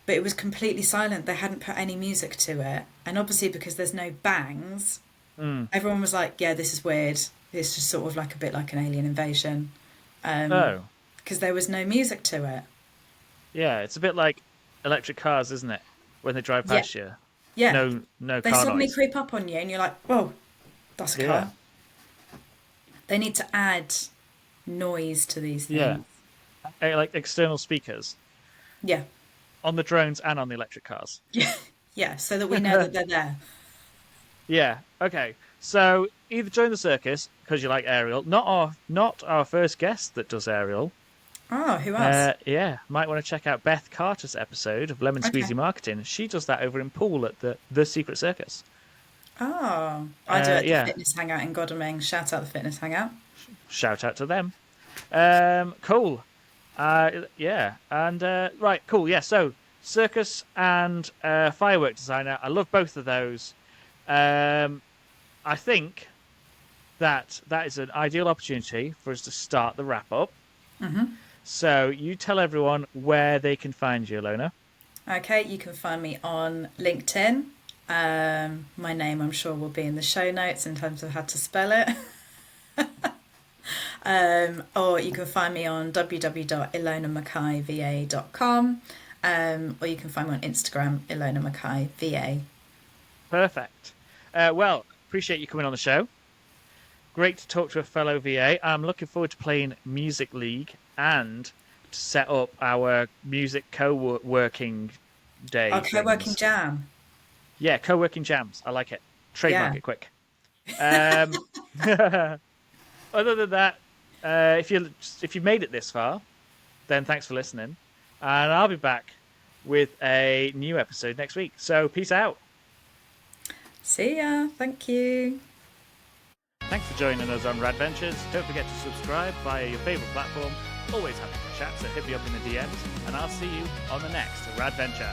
Speaker 1: but it was completely silent. They hadn't put any music to it, and obviously because there's no bangs, everyone was like, "Yeah, this is weird. It's just sort of like a bit like an alien invasion,"
Speaker 2: Oh,
Speaker 1: because there was no music to it.
Speaker 2: yeah, it's a bit like electric cars, isn't it? When they drive
Speaker 1: Yeah,
Speaker 2: past you,
Speaker 1: yeah.
Speaker 2: no
Speaker 1: They
Speaker 2: car
Speaker 1: suddenly
Speaker 2: noise.
Speaker 1: creep up on you, and you're like, "Whoa, that's a
Speaker 2: Yeah,
Speaker 1: car." They need to add noise to these
Speaker 2: yeah,
Speaker 1: things.
Speaker 2: like external speakers
Speaker 1: Yeah,
Speaker 2: on the drones and on the electric cars.
Speaker 1: yeah, yeah. So that we know that they're there.
Speaker 2: Yeah. Okay. So either join the circus because you like Ariel. Not our first guest that does Ariel.
Speaker 1: Oh, who else?
Speaker 2: Yeah, might want to check out Beth Carter's episode of Lemon
Speaker 1: Okay.
Speaker 2: Squeezy Marketing. She does that over in Poole at the Secret Circus.
Speaker 1: Oh, I do it at the
Speaker 2: Yeah.
Speaker 1: Fitness Hangout in Godalming. Shout out the Fitness Hangout.
Speaker 2: Shout out to them. Cool. Yeah. And right, cool. Yeah. So Circus and Firework Designer. I love both of those. I think that is an ideal opportunity for us to start the wrap up.
Speaker 1: Mm-hmm.
Speaker 2: So you tell everyone where they can find you, Ilona.
Speaker 1: Okay, you can find me on LinkedIn. My name, I'm sure, will be in the show notes in terms of how to spell it. Or you can find me on www.ilonamackayva.com, or you can find me on Instagram, Ilona Mackay VA.
Speaker 2: Perfect. Well, appreciate you coming on the show. Great to talk to a fellow VA. I'm looking forward to playing Music League and to set up our music co-working day.
Speaker 1: Our co-working jam.
Speaker 2: Yeah, co-working jams. I like it. Trademark it quick. Other than that, if you made it this far, then thanks for listening, and I'll be back with a new episode next week. So peace out.
Speaker 1: See ya. Thank you.
Speaker 2: Thanks for joining us on Rad-Ventures. Don't forget to subscribe via your favourite platform. Always happy to chat, so hit me up in the DMs, and I'll see you on the next Rad-Venture.